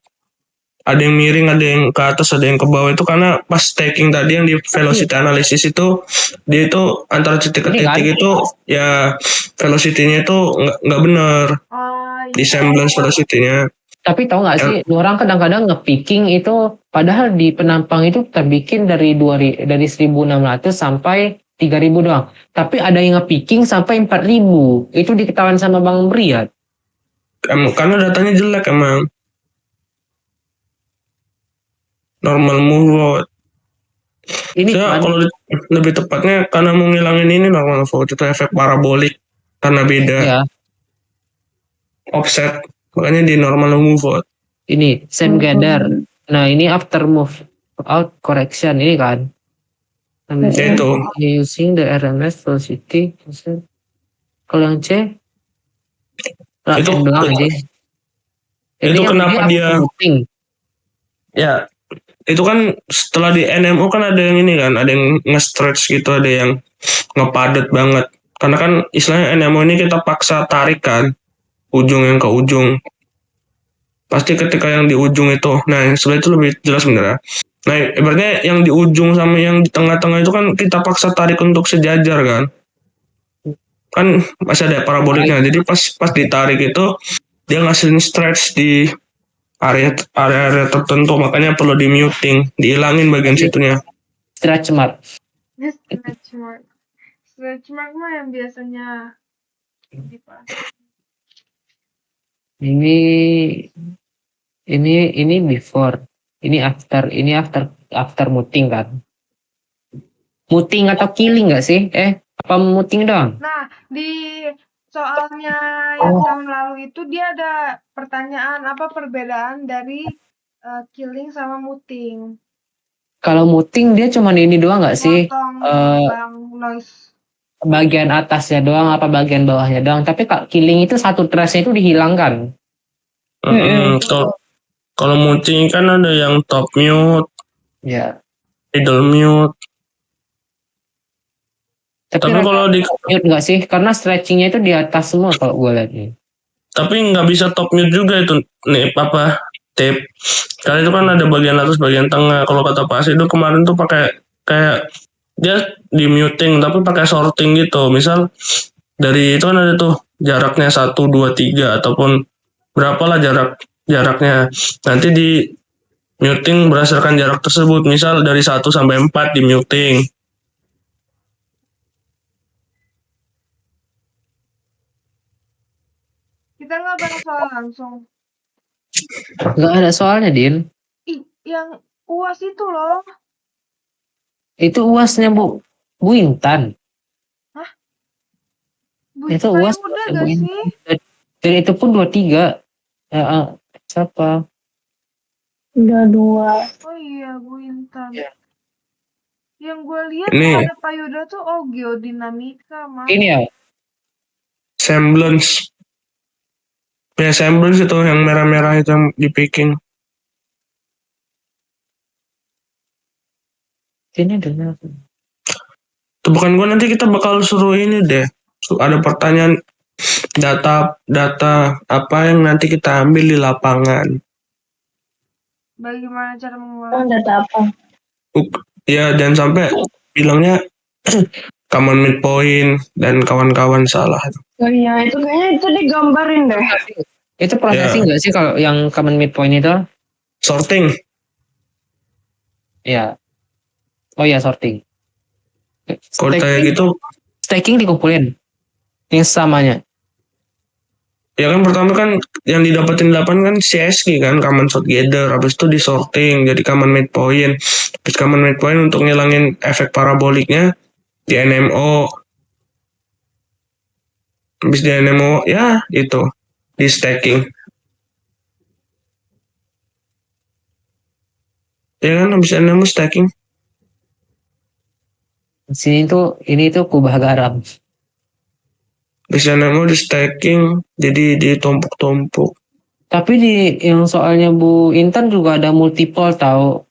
ada yang miring, ada yang ke atas, ada yang ke bawah. Itu karena pas stacking tadi yang di velocity analysis itu, dia itu antara titik ke titik itu ya velocity-nya itu nggak benar. Di semblance velocity-nya. Tapi tahu nggak sih, orang kadang-kadang nge-picking itu padahal di penampang itu terbikin dari 1.600 sampai 3.000 doang. Tapi ada yang nge-picking sampai 4.000. Itu diketahuan sama Bang Briat. Karena datanya jelek emang. Normal move vote. Ini Ya, kan, kalau lebih tepatnya karena mau ngilangin ini normal vote itu efek parabolik karena beda ya, offset. Makanya di normal move vote. ini same gather. Nah, ini after move out correction ini kan. Ya itu. Using the RMS velocity. Kalau yang C, lah Itu M doang aja. Ini itu yang kenapa ini dia after moving. ya itu kan setelah di NMO kan ada yang ini kan, ada yang nge-stretch gitu, ada yang ngepadet banget. Karena kan istilahnya NMO ini kita paksa tarik kan, ujung yang ke ujung. Pasti ketika yang di ujung itu, nah yang sebelah itu lebih jelas sebenarnya. Nah ibaratnya yang di ujung sama yang di tengah-tengah itu kan kita paksa tarik untuk sejajar kan. Kan masih ada paraboliknya, jadi pas ditarik itu dia ngasih stretch di area tertentu, makanya perlu di muting, dihilangin bagian situnya. Stretch mark. This stretch mark. Stretch mark mah yang biasanya dipasang. Ini before. Ini after muting kan. Muting atau killing nggak sih? Apa muting doang? Nah, di soalnya yang tahun lalu itu dia ada pertanyaan apa perbedaan dari killing sama muting. Kalau muting dia cuman ini doang nggak sih? Motong bang noise. Bagian atasnya doang apa bagian bawahnya doang. Tapi killing itu satu trace itu dihilangkan. Kalau muting kan ada yang top mute, Ya. middle mute. Tapi kalau di mute nggak sih? Karena stretchingnya itu di atas semua kalau gue lihat nih. tapi nggak bisa top mute juga itu nih apa tape. Karena itu kan ada bagian atas bagian tengah. Kalau kata Pak As itu kemarin tuh pakai kayak dia di muting tapi pakai sorting gitu. Misal dari itu kan ada tuh jaraknya 1, 2, 3 ataupun berapalah jaraknya. Nanti di muting berdasarkan jarak tersebut. Misal dari 1 sampai 4 di muting. Kita nggak bahas soal langsung. Nggak ada soalnya, Din. Yang UAS itu loh. Itu UASnya Bu Intan. Hah? Itu UAS udah Bu gak Intan. sih? Dan itu pun 23. Siapa? Udah 2. Oh iya, Bu Intan. Ya. Yang gue lihat Ini ada Pak Yuda tuh geodinamika, Mas. Ini ya. semblance. Ya semblance itu yang merah-merah itu yang di picking. Ini adalah Itu bukan gue, nanti kita bakal suruh ini deh. Ada pertanyaan data apa yang nanti kita ambil di lapangan. Bagaimana cara mengulas? Data apa? Ya jangan sampai bilangnya common midpoint dan kawan-kawan salah. Oh iya, itu kayaknya itu digambarin deh. itu processing nggak sih kalau yang common midpoint itu? Sorting. Ya. Oh ya, sorting. Kalau kayak gitu, Stacking dikumpulin yang samanya. ya kan pertama kan yang didapetin 8 kan CSG kan, common short gather, habis itu di sorting jadi common midpoint. Habis common midpoint untuk ngilangin efek paraboliknya di NMO. Habis di NMO ya itu di stacking. Ya kan habis NMO stacking. Ini tuh kubah garam. Habis NMO di stacking jadi ditumpuk-tumpuk. Tapi di yang soalnya Bu Intan juga ada multiple tahu.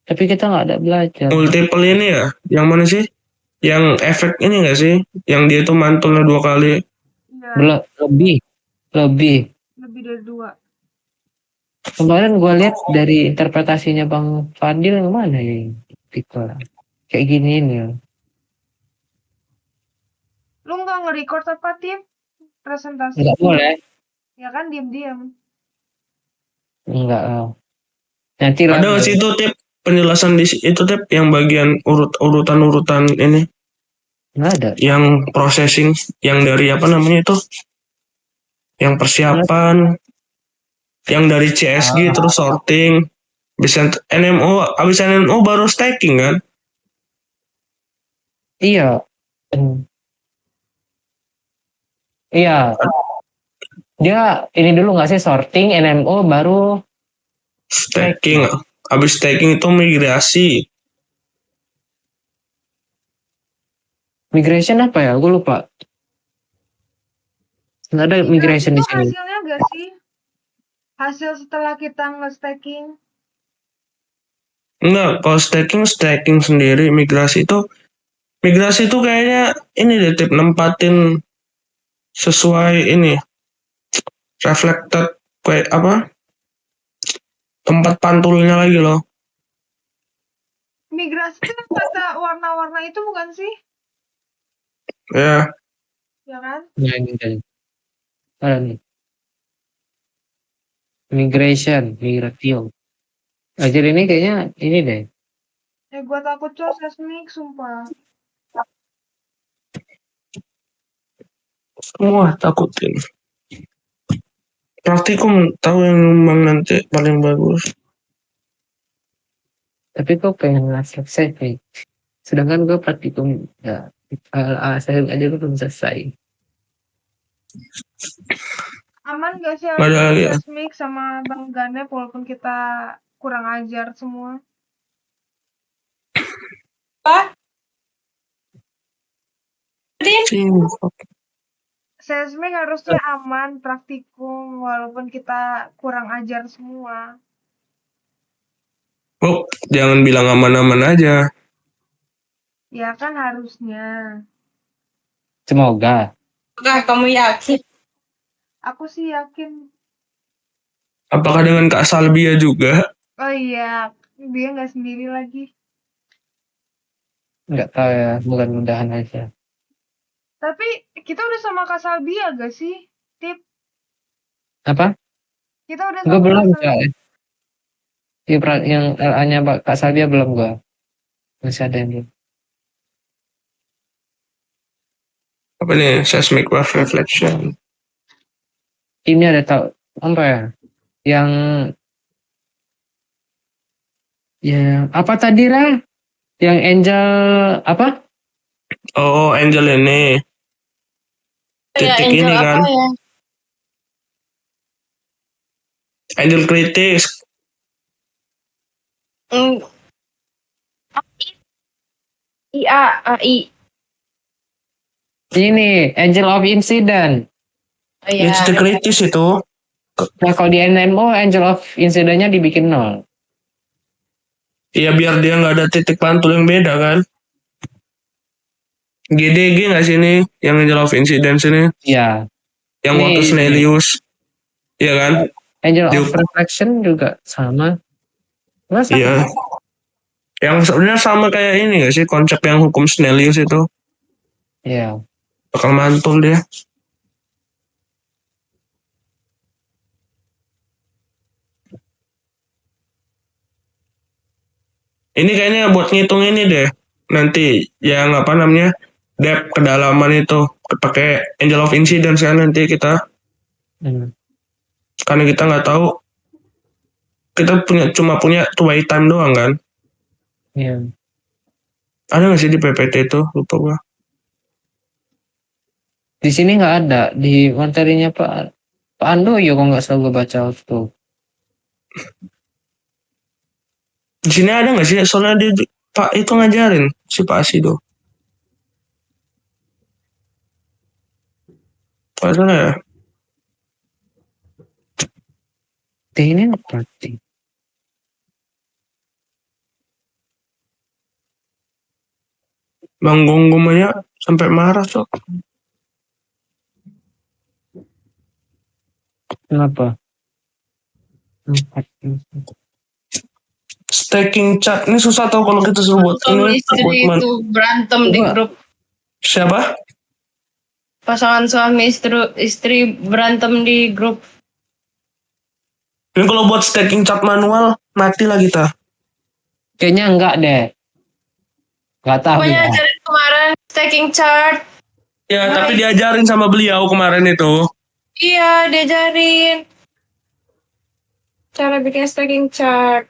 Tapi kita nggak ada belajar. Multiple ini ya, yang mana sih? Yang efek ini nggak sih? Yang dia tuh mantulnya 2 kali. Iya, Lebih. lebih dari 2. Kemarin gue lihat dari interpretasinya Bang Fadil yang mana ya? Multiple. Kayak gini nih. Lu nggak nge-record apa, Tim? Presentasi? Nggak boleh. Ya kan diam-diam. Enggak lah. Nanti Ada nggak sih itu tip penjelasan itu tip yang bagian urutan ini Enggak ada. yang processing yang dari apa namanya itu yang persiapan yang dari CSG terus sorting bisa NMO habis NMO baru stacking kan. Iya. Iya. Dia ini dulu nggak sih sorting NMO baru Stacking habis stacking itu migrasi. migration apa ya? Gue lupa. Nggak ada migration Itu di sini. hasilnya nggak sih? Hasil setelah kita nge-stacking. Enggak, kalau stacking sendiri, migrasi itu kayaknya ini deh tip nempatin sesuai ini reflected kayak apa tempat pantulnya lagi loh. Migrasi itu yang kata warna-warna itu bukan sih? Ya, Ya kan? Nah, ini tadi. Ada nih. Migration. Ajar ini kayaknya ini deh. Gua takut cos seismik, sumpah. semua takutin. Praktikum tahu yang nyumbang nanti paling bagus. Tapi gue pengen selesai nih. Sedangkan gue praktikum ya saya aja gue belum selesai. Aman gak sih Nggak ada lagi ya? seismik sama Bang Ganep walaupun kita kurang ajar semua? Seismik harusnya aman praktikum walaupun kita kurang ajar semua. Oh, jangan bilang aman-aman aja. Ya kan harusnya. Semoga. Kamu yakin? Aku sih yakin. Apakah dengan Kak Salbia juga? Oh iya, dia nggak sendiri lagi. Nggak tahu ya, mudah-mudahan aja. Tapi kita udah sama Kak Salbia gak sih? Tip, Apa? kita udah Gue sama belum Kak Salbia. ya. Yang LA-nya Kak Salbia belum gue. Masih ada yang belum. Apa nih? Seismic wave reflection. Ini ada tahu apa ya? Yang ya apa tadi Ra? Yang Angel apa? Oh, Angel ini. Titik Angel ini apa kan. ya? Angel kritis. AI. Ini Angel of Incident. Oh, Ya, ya. titik kritis itu. Nah kalau di NMO Angel of Incident-nya dibikin 0. Iya, biar dia nggak ada titik pantul yang beda kan. GDG nggak sih ini? Yang Angel of Incidence ini? Ya. Yang Ini- waktu Snellius. Iya kan? Angel of Diuk- Reflection juga sama. Masa? Iya. Yang sebenarnya sama kayak ini nggak sih? Konsep yang hukum Snellius itu. Iya. Bakal mantul dia. Ini kayaknya buat ngitung ini deh. Nanti yang apa namanya? Depth kedalaman itu. Pakai Angel of Incidence kan nanti kita. Hmm. Karena kita nggak tahu. Kita cuma punya two-way time doang kan. Iya. Ada nggak sih di PPT itu? Lupa gua. Di sini nggak ada. Di materinya Pak Andoyo kok nggak salah gue baca waktu. Di sini ada nggak sih? Soalnya dia Pak itu ngajarin si Pak Asido. Nggak salah ya? Ini berarti. Bang Gonggom aja sampai marah sok. Kenapa? Stacking chart ini susah tau kalau kita suruh buat ini. Tulis itu berantem di Coba. grup. Siapa? pasangan suami istri berantem di grup. Ini kalau buat stacking chart manual, mati lah kita. Kayaknya enggak deh. Enggak tahu Pokoknya ya. ajarin kemarin stacking chart. Ya, tapi diajarin sama beliau kemarin itu. Iya, diajarin cara bikin stacking chart.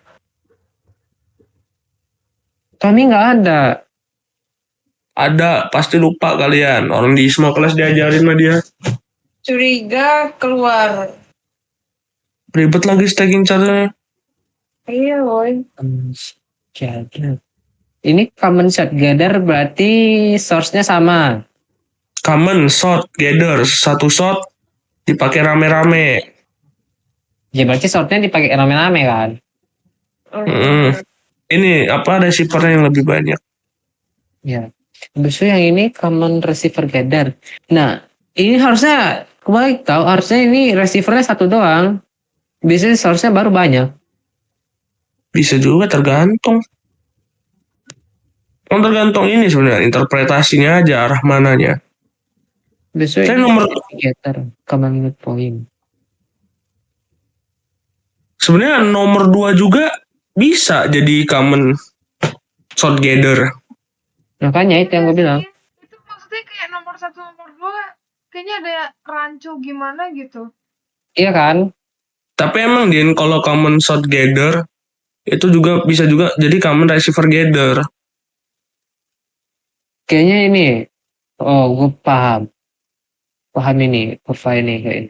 Kami enggak ada. Ada, pasti lupa kalian. Orang di semua kelas diajarin sama dia. Curiga keluar. Ribet lagi stacking chartnya. Iya, woy. Gather. Ini common shot gather berarti source-nya sama. Common, shot, gather. Satu shot dipakai rame-rame. Ya berarti short-nya dipakai rame-rame kan. Mm. Ini apa receiver yang lebih banyak? Ya. Habis itu yang ini common receiver gather. Nah, ini harusnya kebalik tahu. Harusnya ini receivernya satu doang. Biasanya source-nya baru banyak. Bisa juga tergantung. Tergantung ini sebenarnya interpretasinya aja arah mananya. Biasanya Saya ini nomor gather common unit point. sebenarnya nomor 2 juga bisa jadi common shot gather. Makanya itu yang gue bilang. Itu maksudnya kayak nomor 1, nomor 2 kayaknya ada rancu gimana gitu. Iya kan? Tapi emang Din kalau common shot gather itu juga bisa juga jadi common receiver gather. Kayaknya ini. Oh, gue paham. Paham ini. Kurva ini kayak ini.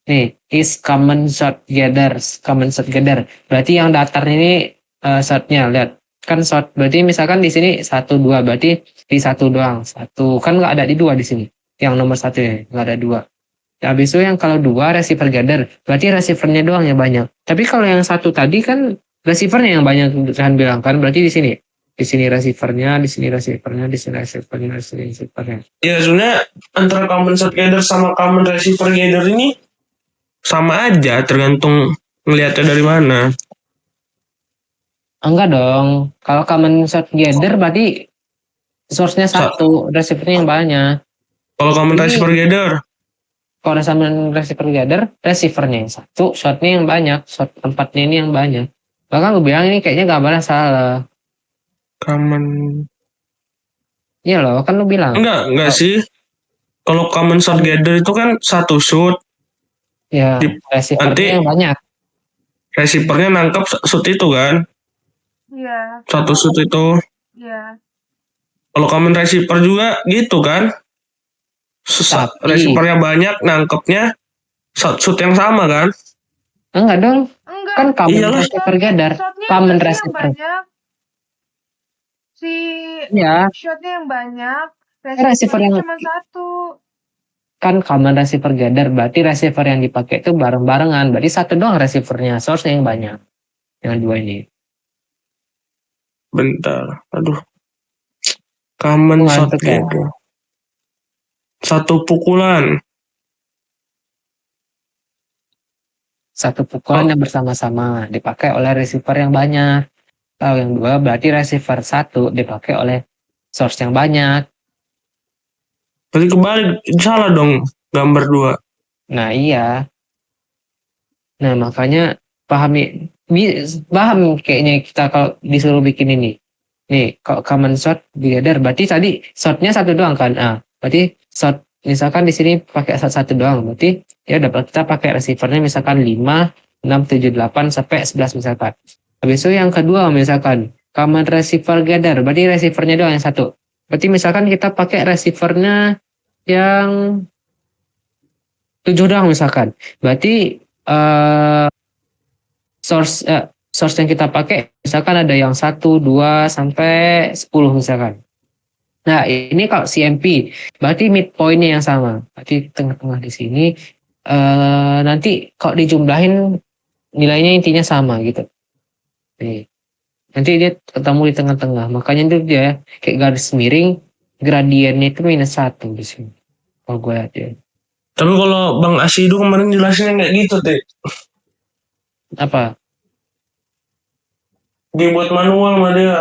Nih, is common shot gather. Common shot gather. Berarti yang datar ini shotnya. Lihat. Kan shot. Berarti misalkan di sini 1, 2. Berarti di 1 doang. 1. Kan nggak ada di 2 di sini. Yang nomor 1 ya. Nggak ada 2. Nah, habis itu yang kalau 2 receiver gather. Berarti receivernya doang yang banyak. Tapi kalau yang 1 tadi kan receivernya yang banyak. Kan bilang kan. Berarti di sini. Di sini receivernya, di sini receivernya, di sini receivernya, di sini receivernya. Ya sebenarnya antara common shot gather sama common receiver gather ini sama aja tergantung ngelihatnya dari mana. Enggak dong. Kalau common shot gather berarti source-nya satu, receivernya yang banyak. Kalau common Ini- receiver gather, Kalau sama receiver gather, receivernya yang satu, shotnya yang banyak, shot tempatnya ini yang banyak. Bahkan gue bilang ini kayaknya gambarnya salah. common Iya loh, kan lu bilang. enggak sih. Kalau common shot gather itu kan satu shoot, Ya, Di- receivernya nanti- yang banyak. receivernya nangkep shoot itu kan, Iya, satu shoot itu. iya. Kalau common receiver juga gitu kan, Tapi- receivernya banyak, nangkepnya shoot yang sama kan. Enggak dong, Enggak. kan common Iyalah. receiver gather, Shotnya common yang receiver. banyak. Si Ya, shotnya yang banyak. receiver Receivernya yang- cuma satu. kan common receiver gather, berarti receiver yang dipakai itu bareng-barengan. Berarti satu doang receivernya, source yang banyak. Yang dua ini. Bentar, aduh. Common Ngantuk shot ya? gather. Satu pukulan. Satu pukulan yang bersama-sama dipakai oleh receiver yang banyak. Kalau yang dua berarti receiver satu dipakai oleh source yang banyak. Berarti kebalik, salah dong gambar 2. Nah iya. Nah makanya paham kayaknya kita kalau disuruh bikin ini. Nih kalau common shot gather berarti tadi shotnya satu doang kan. Ah berarti shot misalkan di sini pakai satu doang. Berarti ya dapat kita pakai receivernya misalkan 5, 6, 7, 8 sampai 11 misalkan. Habis itu yang kedua misalkan common receiver gather berarti receivernya doang yang satu. Berarti misalkan kita pakai receivernya yang 7 doang misalkan. Berarti source yang kita pakai misalkan ada yang 1, 2 sampai 10 misalkan. Nah, ini kalau CMP berarti midpoint-nya yang sama. Berarti tengah-tengah di sini nanti kalau dijumlahin nilainya intinya sama gitu. Nih. Nanti dia ketemu di tengah-tengah. Makanya itu dia kayak garis miring, gradiennya itu -1 di sini. Kalau gue lihat ya. Tapi kalau Bang Asidu kemarin jelasinnya nggak gitu, Teh. Apa? Dibuat manual sama dia.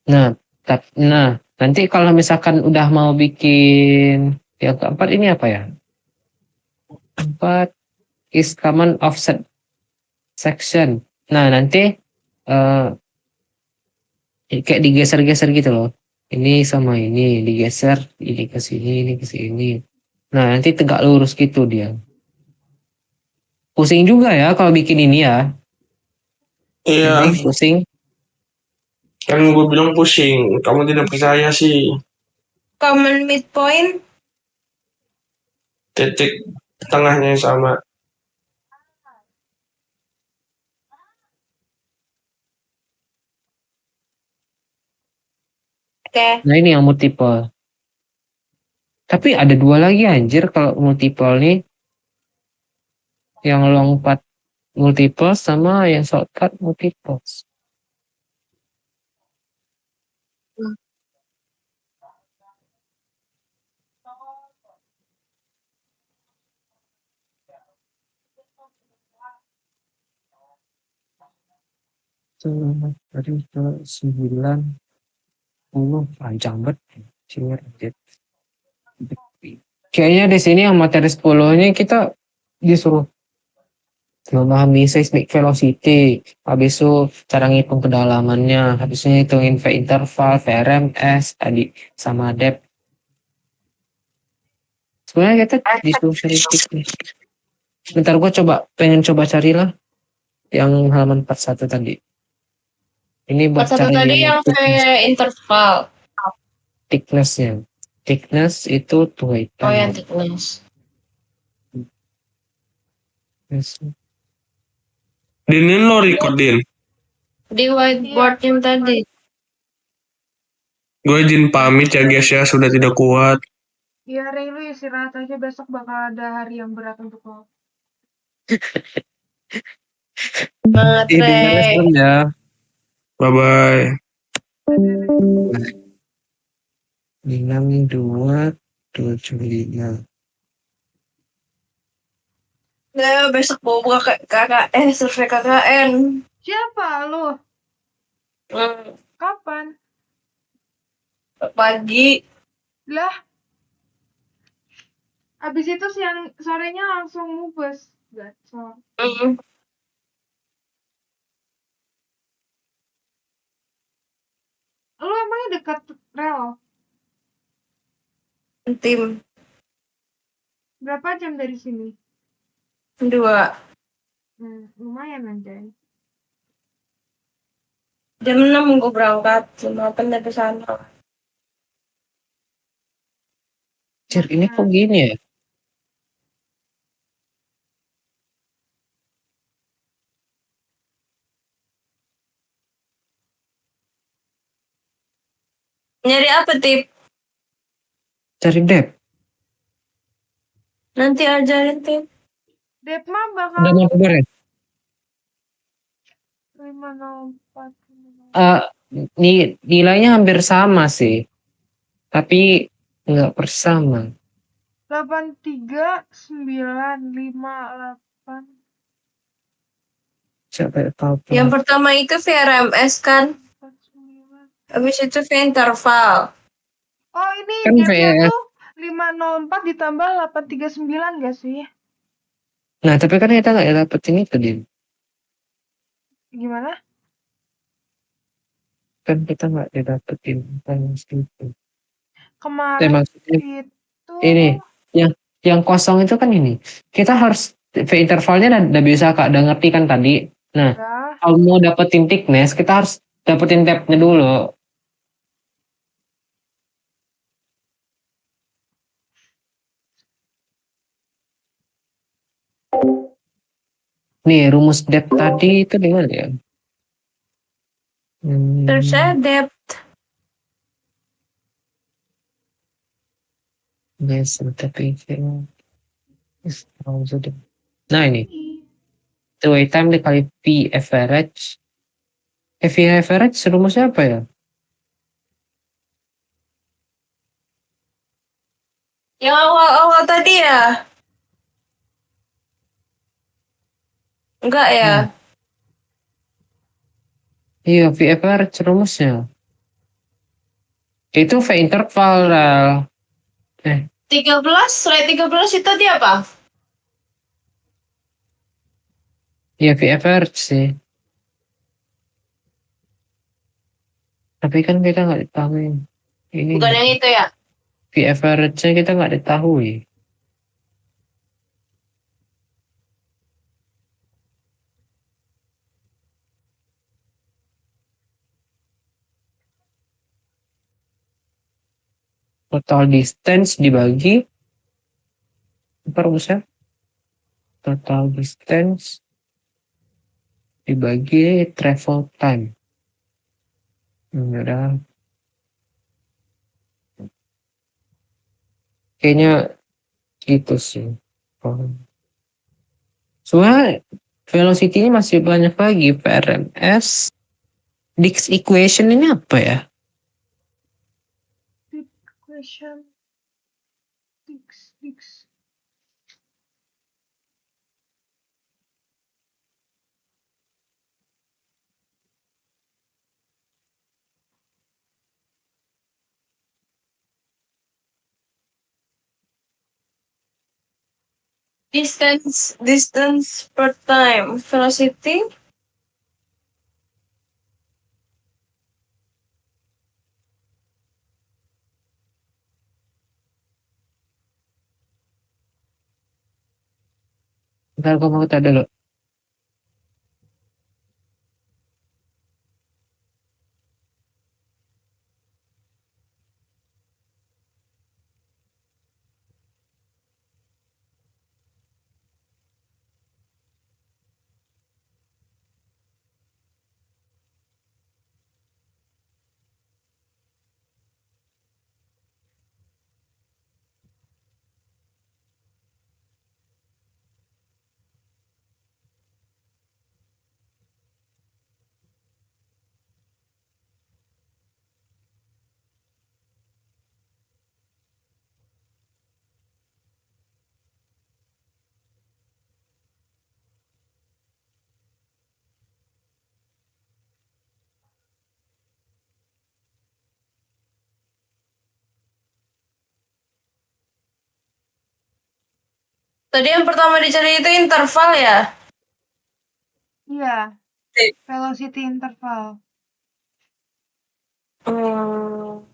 Nah, Nanti kalau misalkan udah mau bikin yang keempat ini apa ya? Keempat is common offset section. Nah, nanti eh, kayak digeser-geser gitu loh. Ini sama ini digeser, ini ke sini, ini ke sini. Nah, nanti tegak lurus gitu dia. Pusing juga ya kalau bikin ini ya. Iya, Ini pusing. kan gue bilang pusing. Kamu tidak percaya sih. Common midpoint. Titik tengahnya yang sama. Oke. Nah, ini yang multiple. Tapi ada dua lagi anjir kalau multiple nih. Yang long path multiple sama yang shortcut multiple. Tadi ke 90 panjang banget. Sini anjir. Kayaknya di sini yang materi 10-nya kita disuruh memahami seismic velocity, habis itu cara ngitung kedalamannya, habis itu ngitungin V interval, VRMS, tadi sama depth. Sebenarnya kita disuruh cari nih. Bentar gue pengen coba carilah yang halaman 41 tadi. Ini buat Satu cari tadi yang kayak interval. thickness-nya. Thickness itu tuh Oh, hitam. yang thickness. Dinin lo record, Din. Di whiteboard yang tadi. Gue izin pamit ya guys ya, sudah tidak kuat. Ya, Ray, lu istirahat aja, besok bakal ada hari yang berat untuk lo. Banget, Ini dengarnya Rey. serem ya. Bye-bye. 6275. Nah, besok mau buka KKN, survei KKN. Siapa lu? Hmm, Kapan? pagi. Lah, abis itu siang sorenya langsung mubes. Gacor. Hmm, Lu emangnya dekat rel? tim Berapa jam dari sini? 2. Lumayan anjay. Jam 6 gue berangkat. Jam 8 dari sana. Cir, ini kok gini ya? Nyari apa, Tip? Cari depth. Nanti ajarin, Tip. Depma bakal Udah mau keluar ya? 504. Nilainya hampir sama sih. Tapi nggak bersama. 83958. Siapa tahu. Yang pertama itu VRMS kan? 49. Habis itu V interval. Oh, ini Kan depnya VRMS. tuh 504 ditambah 839 gak sih? Nah, tapi kan kita nggak dapetin itu, Din. Gimana? Kan kita nggak dapetin yang itu. Kemarin Maksudnya itu ini yang kosong itu kan ini. Kita harus V intervalnya udah bisa Kak, udah ngerti kan tadi. Nah, ya. kalau mau dapetin thickness, kita harus dapetin depth-nya dulu. Nih, rumus depth tadi itu di mana ya? Terus saya depth. Yes, tapi nah ini, the wait time dikali P average. V average rumusnya apa ya? Yang awal-awal tadi ya? Enggak ya? Iya, V average rumusnya. Itu V interval, Ral. 13, slide 13 itu tadi apa? Ya V average sih. Tapi kan kita nggak ditahui. Ini Bukan yang itu ya? V average-nya kita nggak ditahui. Total distance dibagi apa rumusnya? Total distance dibagi travel time. Udah. Kayaknya gitu sih. Oh. Soalnya velocity ini masih banyak lagi. PRMS. Dix equation ini apa ya? Big question. Six. Distance per time. Velocity. Ntar gue mau tanya dulu. Tadi yang pertama dicari itu interval ya? Iya. Velocity interval. Hmm.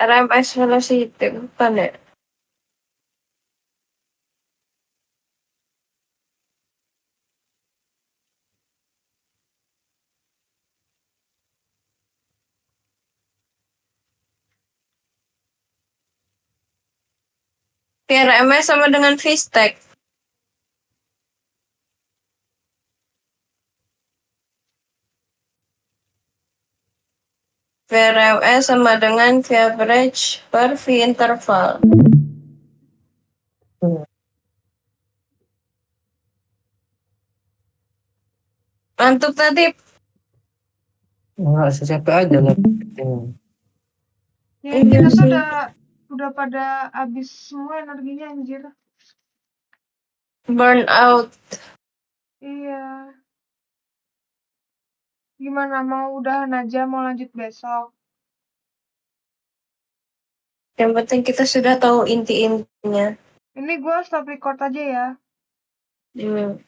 RMS velocity bukan ya? RMS sama dengan VSTEC. VRMS sama dengan V average per V interval. Ngantuk tadi. Nggak capek aja lah. Ya, Iya kita tuh sih. udah pada habis semua energinya anjir. Burn out. Iya. Gimana mau udahan aja, mau lanjut besok? Yang penting kita sudah tahu inti-intinya. Ini gue stop record aja ya. Hmm.